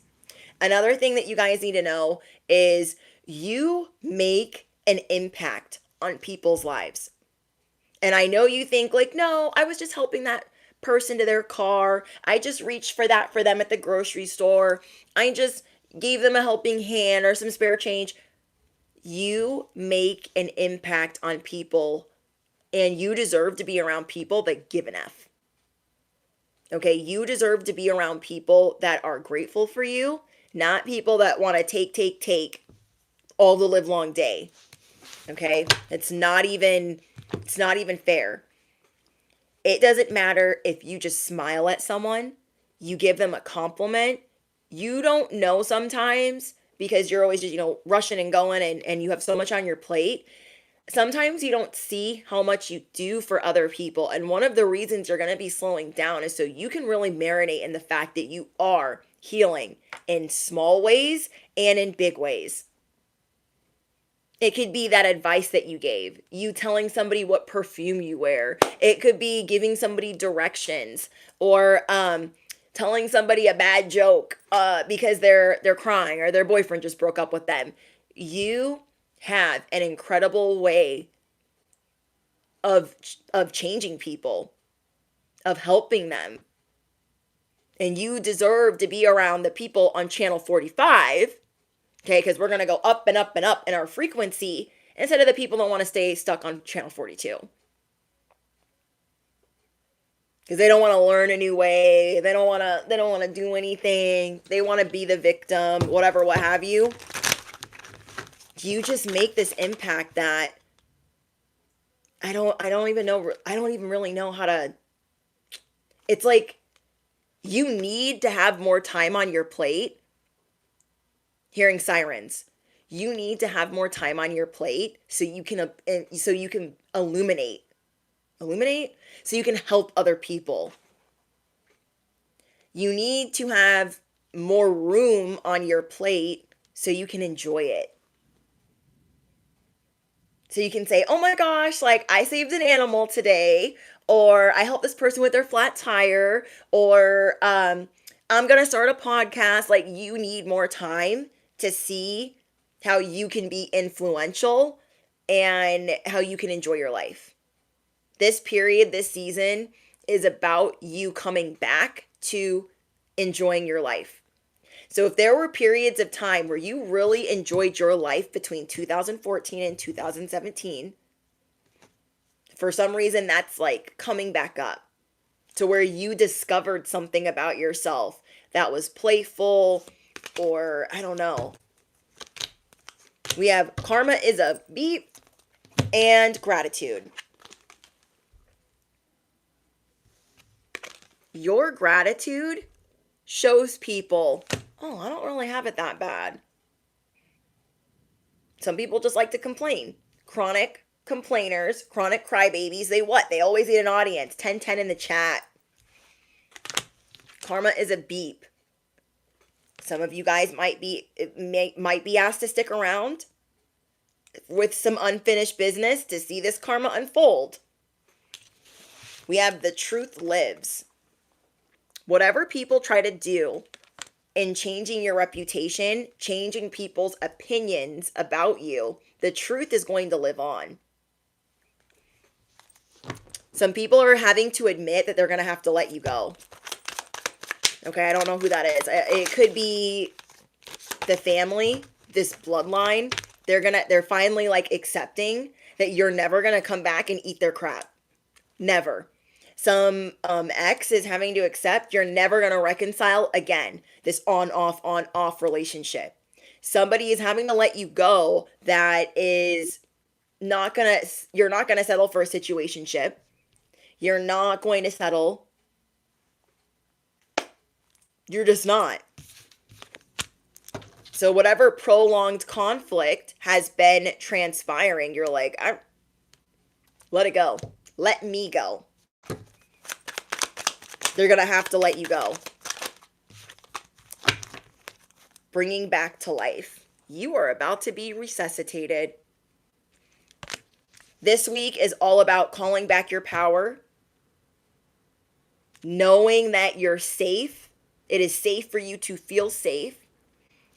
Speaker 1: Another thing that you guys need to know is you make an impact on people's lives. And I know you think like, no, I was just helping that person to their car. I just reached for that for them at the grocery store. I just gave them a helping hand or some spare change. You make an impact on people, and you deserve to be around people that give an F. Okay, you deserve to be around people that are grateful for you, not people that want to take all the live long day. Okay? It's not even fair. It doesn't matter if you just smile at someone, you give them a compliment. You don't know sometimes because you're always just, rushing and going and you have so much on your plate. Sometimes you don't see how much you do for other people. And one of the reasons you're going to be slowing down is so you can really marinate in the fact that you are healing in small ways and in big ways. It could be that advice that you gave, you telling somebody what perfume you wear. It could be giving somebody directions or telling somebody a bad joke because they're crying or their boyfriend just broke up with them. You have an incredible way of changing people, of helping them. And you deserve to be around the people on channel 45, okay? Because we're going to go up and up and up in our frequency instead of the people that want to stay stuck on channel 42. Because they don't want to learn a new way. They don't want to do anything. They want to be the victim, whatever, what have you. You just make this impact that I don't even really know how to. It's like you need to have more time on your plate hearing sirens. You need to have more time on your plate so you can illuminate so you can help other people. You need to have more room on your plate so you can enjoy it. So you can say, oh my gosh, like I saved an animal today, or I helped this person with their flat tire, or I'm going to start a podcast. Like you need more time to see how you can be influential and how you can enjoy your life. This period, this season is about you coming back to enjoying your life. So if there were periods of time where you really enjoyed your life between 2014 and 2017, for some reason that's like coming back up to where you discovered something about yourself that was playful, or I don't know. We have karma is a beep and gratitude. Your gratitude shows people, oh, I don't really have it that bad. Some people just like to complain. Chronic complainers, chronic crybabies, they what? They always need an audience. 1010 in the chat. Karma is a beep. Some of you guys might be asked to stick around with some unfinished business to see this karma unfold. We have the truth lives. Whatever people try to do in changing your reputation, changing people's opinions about you, the truth is going to live on. Some people are having to admit that they're going to have to let you go. Okay, I don't know who that is. It could be the family, this bloodline. They're finally like accepting that you're never going to come back and eat their crap. Never. Some ex is having to accept you're never going to reconcile again. This on-off relationship. Somebody is having to let you go that is you're not going to settle for a situationship. You're not going to settle. You're just not. So whatever prolonged conflict has been transpiring, you're like, let it go. Let me go. They're going to have to let you go. Bringing back to life. You are about to be resuscitated. This week is all about calling back your power. Knowing that you're safe. It is safe for you to feel safe.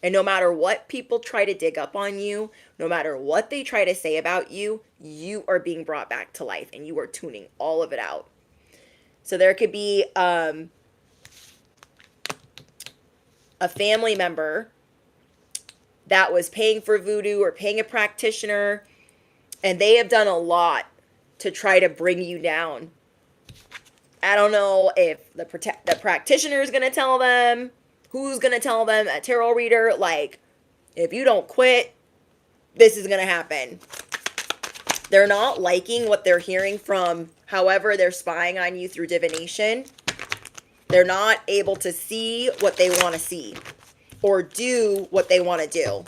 Speaker 1: And no matter what people try to dig up on you, no matter what they try to say about you, you are being brought back to life and you are tuning all of it out. So there could be a family member that was paying for voodoo or paying a practitioner, and they have done a lot to try to bring you down. I don't know if the practitioner is going to tell them, who's going to tell them, a tarot reader, like, if you don't quit, this is going to happen. They're not liking what they're hearing from however they're spying on you through divination. They're not able to see what they want to see or do what they want to do.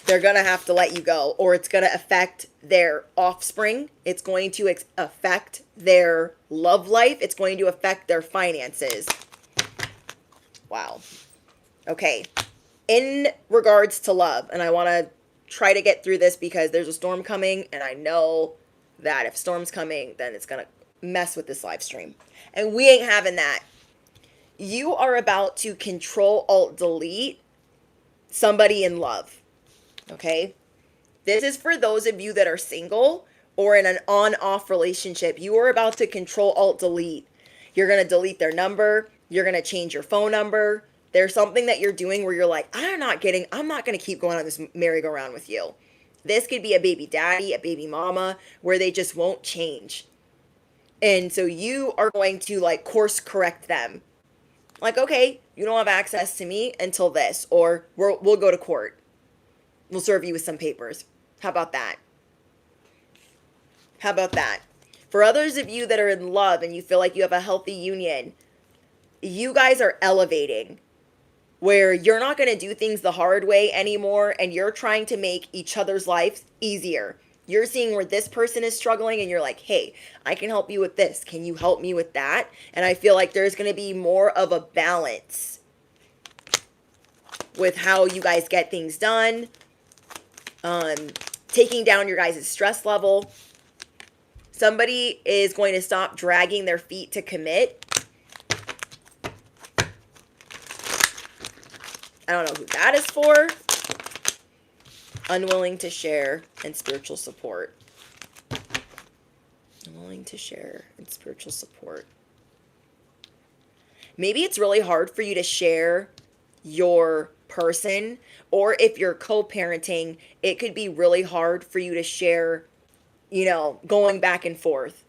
Speaker 1: They're going to have to let you go, or it's going to affect their offspring. It's going to affect their love life. It's going to affect their finances. Wow. Okay. In regards to love, and I want to try to get through this because there's a storm coming, and I know that if storm's coming, then it's going to mess with this live stream. And we ain't having that. You are about to Control Alt Delete somebody in love. Okay? This is for those of you that are single or in an on-off relationship. You are about to Control Alt Delete. You're going to delete their number. You're going to change your phone number. There's something that you're doing where you're like, I'm not going to keep going on this merry-go-round with you. This could be a baby daddy, a baby mama, where they just won't change. And so you are going to like course correct them. Like, okay, you don't have access to me until this, or we'll go to court. We'll serve you with some papers. How about that? How about that? For others of you that are in love and you feel like you have a healthy union, you guys are elevating where you're not going to do things the hard way anymore, and you're trying to make each other's lives easier. You're seeing where this person is struggling and you're like, hey, I can help you with this. Can you help me with that? And I feel like there's going to be more of a balance with how you guys get things done. Taking down your guys' stress level. Somebody is going to stop dragging their feet to commit. I don't know who that is for. Unwilling to share and spiritual support. Unwilling to share and spiritual support. Maybe it's really hard for you to share your person, or if you're co-parenting, it could be really hard for you to share, going back and forth.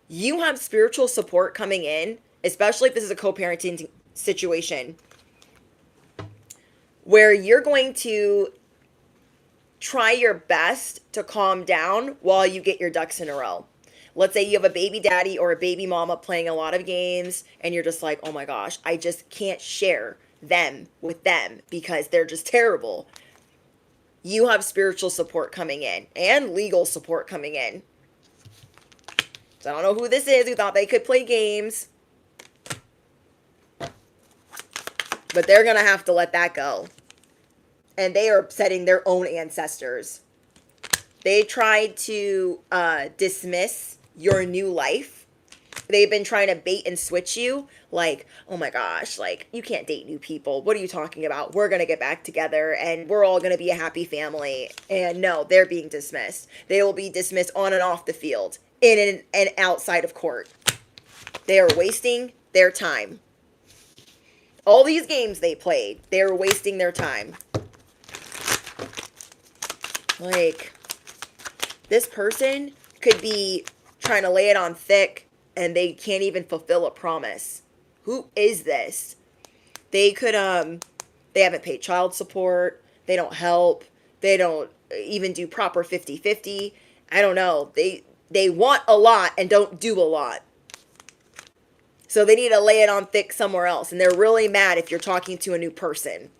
Speaker 1: You have spiritual support coming in, especially if this is a co-parenting situation, where you're going to try your best to calm down while you get your ducks in a row. Let's say you have a baby daddy or a baby mama playing a lot of games and you're just like, oh my gosh, I just can't share them with them because they're just terrible. You have spiritual support coming in and legal support coming in. So I don't know who this is who thought they could play games, but they're going to have to let that go. And they are upsetting their own ancestors. They tried to dismiss your new life. They've been trying to bait and switch you. Like, oh my gosh, like, you can't date new people. What are you talking about? We're going to get back together and we're all going to be a happy family. And no, they're being dismissed. They will be dismissed on and off the field, in and outside of court. They are wasting their time. All these games they played, they are wasting their time. Like, this person could be trying to lay it on thick and they can't even fulfill a promise. Who is this? They could, they haven't paid child support. They don't help. They don't even do proper 50-50. I don't know. They want a lot and don't do a lot. So they need to lay it on thick somewhere else. And they're really mad if you're talking to a new person.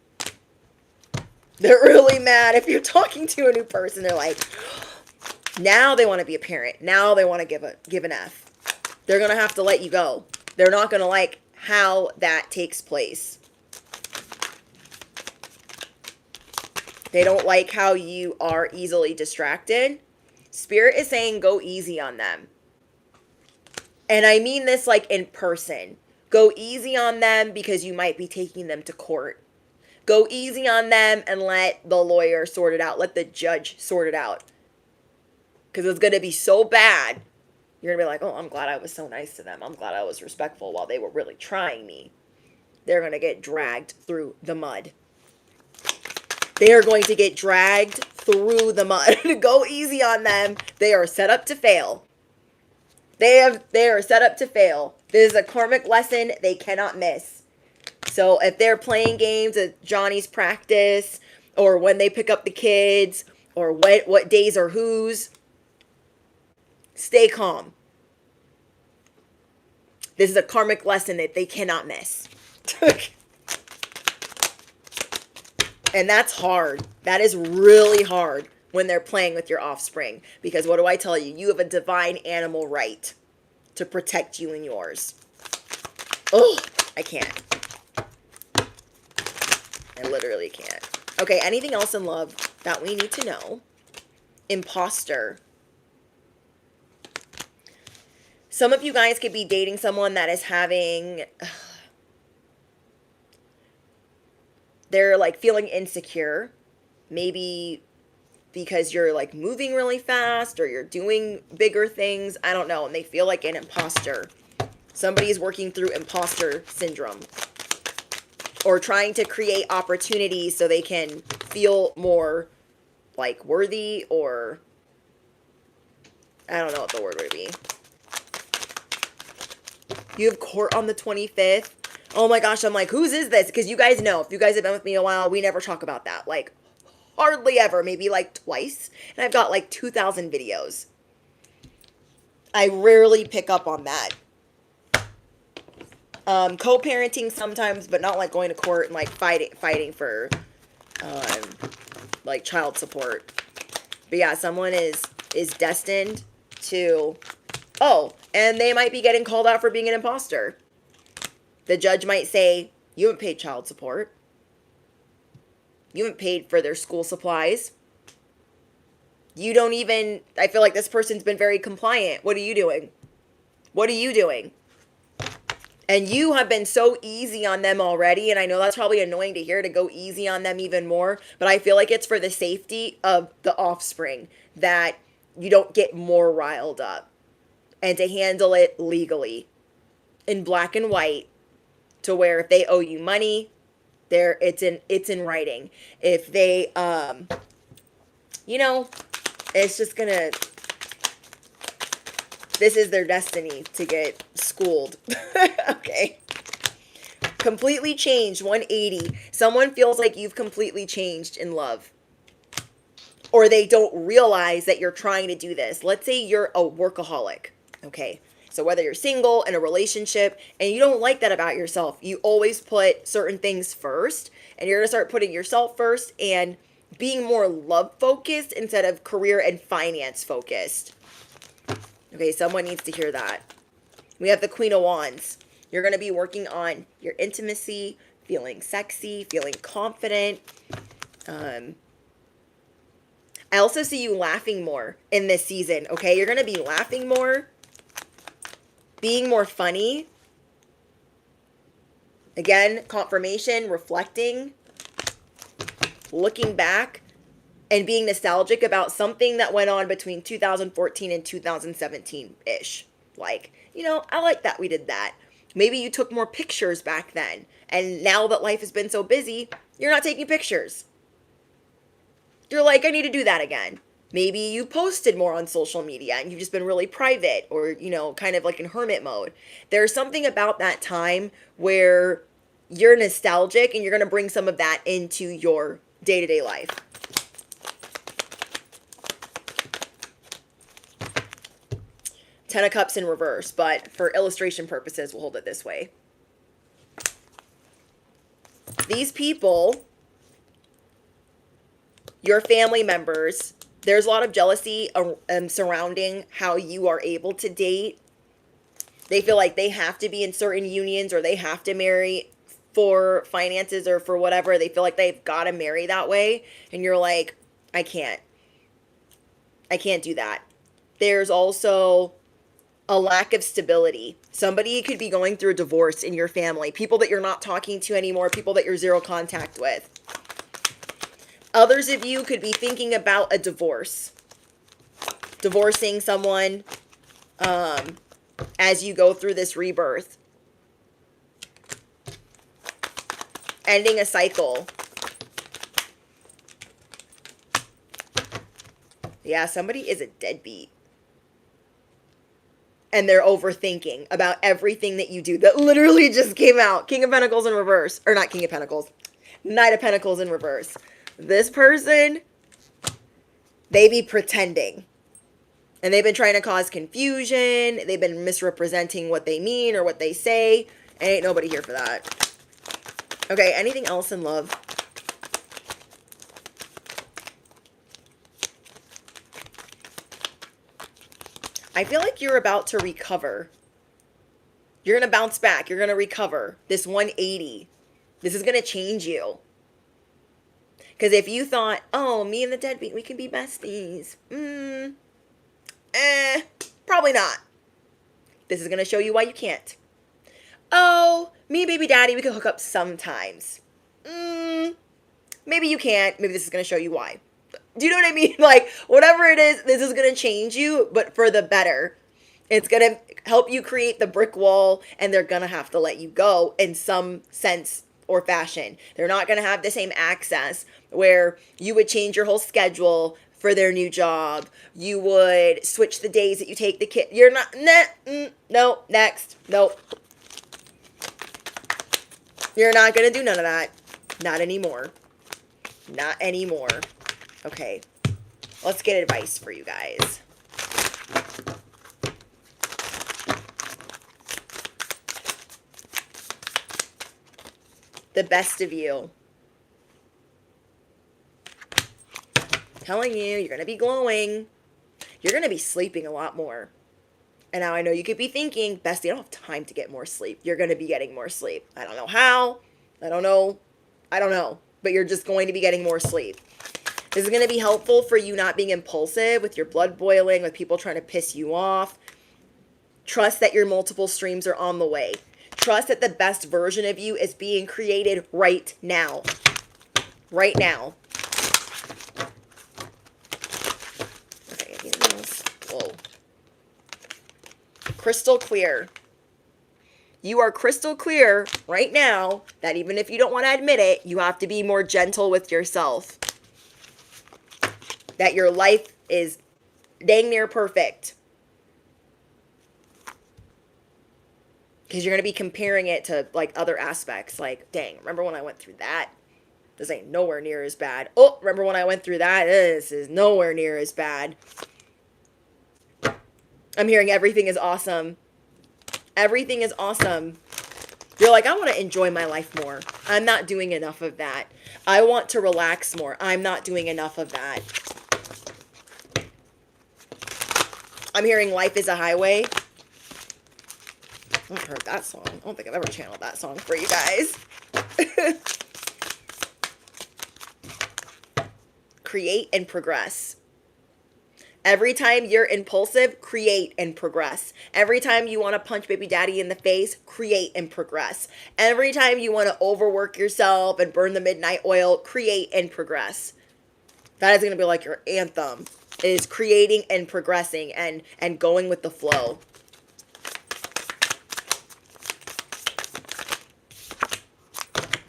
Speaker 1: They're really mad if you're talking to a new person. They're like, now they want to be a parent. Now they want to give an F. They're going to have to let you go. They're not going to like how that takes place. They don't like how you are easily distracted. Spirit is saying go easy on them. And I mean this like in person. Go easy on them because you might be taking them to court. Go easy on them and let the lawyer sort it out. Let the judge sort it out. Because it's going to be so bad. You're going to be like, oh, I'm glad I was so nice to them. I'm glad I was respectful while they were really trying me. They're going to get dragged through the mud. They are going to get dragged through the mud. Go easy on them. They are set up to fail. They are set up to fail. This is a karmic lesson they cannot miss. So if they're playing games at Johnny's practice, or when they pick up the kids, or what days are whose, stay calm. This is a karmic lesson that they cannot miss. And that's hard. That is really hard when they're playing with your offspring. Because what do I tell you? You have a divine animal right to protect you and yours. Oh, I can't. I literally can't. Okay, anything else in love that we need to know? Imposter. Some of you guys could be dating someone that is having... they're like feeling insecure. Maybe because you're like moving really fast or you're doing bigger things. I don't know. And they feel like an imposter. Somebody's working through imposter syndrome. Or trying to create opportunities so they can feel more like worthy, or I don't know what the word would be. You have court on the 25th. Oh my gosh, I'm like, whose is this? Because you guys know, if you guys have been with me a while, we never talk about that. Like, hardly ever. Maybe like twice. And I've got like 2,000 videos. I rarely pick up on that. Co-parenting sometimes, but not like going to court and like fighting for like child support. But yeah, someone is destined to, oh, and they might be getting called out for being an imposter. The judge might say, you haven't paid child support. You haven't paid for their school supplies. You don't even, I feel like this person's been very compliant. What are you doing? What are you doing? And you have been so easy on them already. And I know that's probably annoying to hear, to go easy on them even more. But I feel like it's for the safety of the offspring that you don't get more riled up. And to handle it legally in black and white, to where if they owe you money, it's in writing. If they it's just gonna, this is their destiny to get schooled. Okay. Completely changed, 180. Someone feels like you've completely changed in love. Or they don't realize that you're trying to do this. Let's say you're a workaholic. Okay. So whether you're single, in a relationship, and you don't like that about yourself, you always put certain things first, and you're going to start putting yourself first and being more love focused instead of career and finance focused. Okay, someone needs to hear that. We have the Queen of Wands. You're going to be working on your intimacy, feeling sexy, feeling confident. I also see you laughing more in this season, okay? You're going to be laughing more, being more funny. Again, confirmation, reflecting, looking back, and being nostalgic about something that went on between 2014 and 2017-ish. Like, I like that we did that. Maybe you took more pictures back then, and now that life has been so busy, you're not taking pictures. You're like, I need to do that again. Maybe you posted more on social media and you've just been really private, or, kind of like in hermit mode. There's something about that time where you're nostalgic and you're going to bring some of that into your day-to-day life. Ten of Cups in reverse, but for illustration purposes, we'll hold it this way. These people, your family members, there's a lot of jealousy surrounding how you are able to date. They feel like they have to be in certain unions, or they have to marry for finances or for whatever. They feel like they've got to marry that way. And you're like, I can't do that. There's also a lack of stability. Somebody could be going through a divorce in your family. People that you're not talking to anymore. People that you're zero contact with. Others of you could be thinking about a divorce. Divorcing someone as you go through this rebirth. Ending a cycle. Yeah, somebody is a deadbeat. And they're overthinking about everything that you do. That literally just came out. King of Pentacles in reverse. Or not King of Pentacles. Knight of Pentacles in reverse. This person, they be pretending. And they've been trying to cause confusion. They've been misrepresenting what they mean or what they say. And ain't nobody here for that. Okay, anything else in love? I feel like you're about to recover. You're going to bounce back. You're going to recover. This 180. This is going to change you. Because if you thought, oh, me and the deadbeat, we can be besties. Probably not. This is going to show you why you can't. Oh, me and baby daddy, we can hook up sometimes. Maybe you can't. Maybe this is going to show you why. Do you know what I mean? Like, whatever it is, this is going to change you, but for the better. It's going to help you create the brick wall, and they're going to have to let you go in some sense or fashion. They're not going to have the same access where you would change your whole schedule for their new job. You would switch the days that you take the kid. You're not, no, next, nope. You're not going to do none of that. Not anymore. Not anymore. Okay, let's get advice for you guys. The best of you. telling you, you're going to be glowing. You're going to be sleeping a lot more. And now I know you could be thinking, Bestie, I don't have time to get more sleep. You're going to be getting more sleep. I don't know how. I don't know. But you're just going to be getting more sleep. This is going to be helpful for you not being impulsive with your blood boiling, with people trying to piss you off. Trust that your multiple streams are on the way. Trust that the best version of you is being created right now. Right now. Okay, anything else? Whoa. Crystal clear. You are crystal clear right now that even if you don't want to admit it, you have to be more gentle with yourself. That your life is dang near perfect. Because you're going to be comparing it to like other aspects. Like, dang, remember when I went through that? This ain't nowhere near as bad. Oh, remember when I went through that? This is nowhere near as bad. I'm hearing everything is awesome. Everything is awesome. You're like, I want to enjoy my life more. I'm not doing enough of that. I want to relax more. I'm not doing enough of that. I'm hearing life is a highway. I haven't heard that song. I don't think I've ever channeled that song for you guys. Create and progress. Every time you're impulsive, create and progress. Every time you want to punch baby daddy in the face, create and progress. Every time you want to overwork yourself and burn the midnight oil, create and progress. That is going to be like your anthem, is creating and progressing and going with the flow.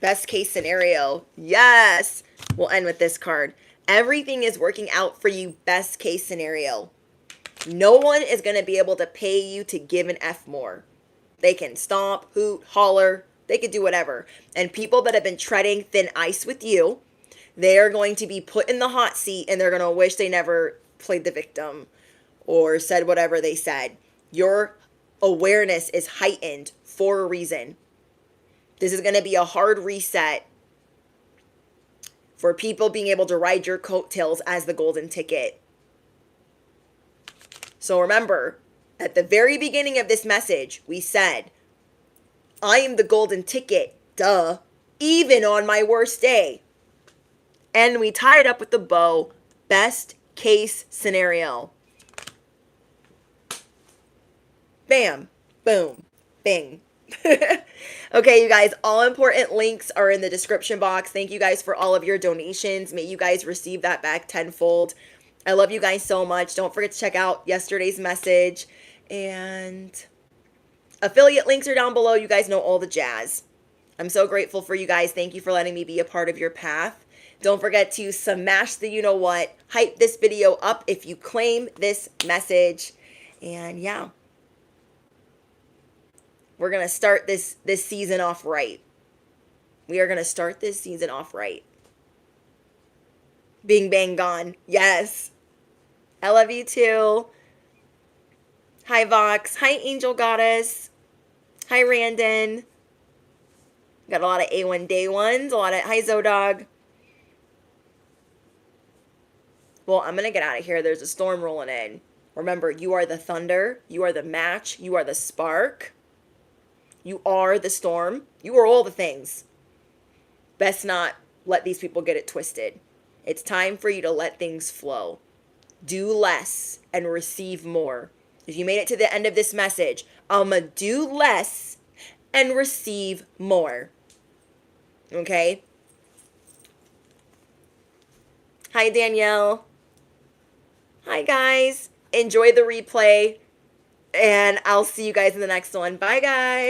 Speaker 1: Best case scenario. Yes. We'll end with this card. Everything is working out for you. Best case scenario. No one is going to be able to pay you to give an F more. They can stomp, hoot, holler. They could do whatever. And people that have been treading thin ice with you, they are going to be put in the hot seat and they're going to wish they never played the victim or said whatever they said. Your awareness is heightened for a reason. This is going to be a hard reset for people being able to ride your coattails as the golden ticket. So remember, at the very beginning of this message, we said, I am the golden ticket, duh, even on my worst day. And we tied it up with the bow, best case scenario. Bam, boom, bing. Okay, you guys, all important links are in the description box. Thank you guys for all of your donations. May you guys receive that back tenfold. I love you guys so much. Don't forget to check out yesterday's message. And affiliate links are down below. You guys know all the jazz. I'm so grateful for you guys. Thank you for letting me be a part of your path. Don't forget to smash the you know what. Hype this video up if you claim this message. And yeah. We're going to start this season off right. We are going to start this season off right. Bing, bang, gone. Yes. I love you too. Hi, Vox. Hi, Angel Goddess. Hi, Randon. Got a lot of A1 day ones. Hi, Zodog. Well, I'm going to get out of here. There's a storm rolling in. Remember, you are the thunder. You are the match. You are the spark. You are the storm. You are all the things. Best not let these people get it twisted. It's time for you to let things flow. Do less and receive more. If you made it to the end of this message, I'ma do less and receive more. Okay? Hi, Danielle. Hi, guys. Enjoy the replay. And I'll see you guys in the next one. Bye, guys.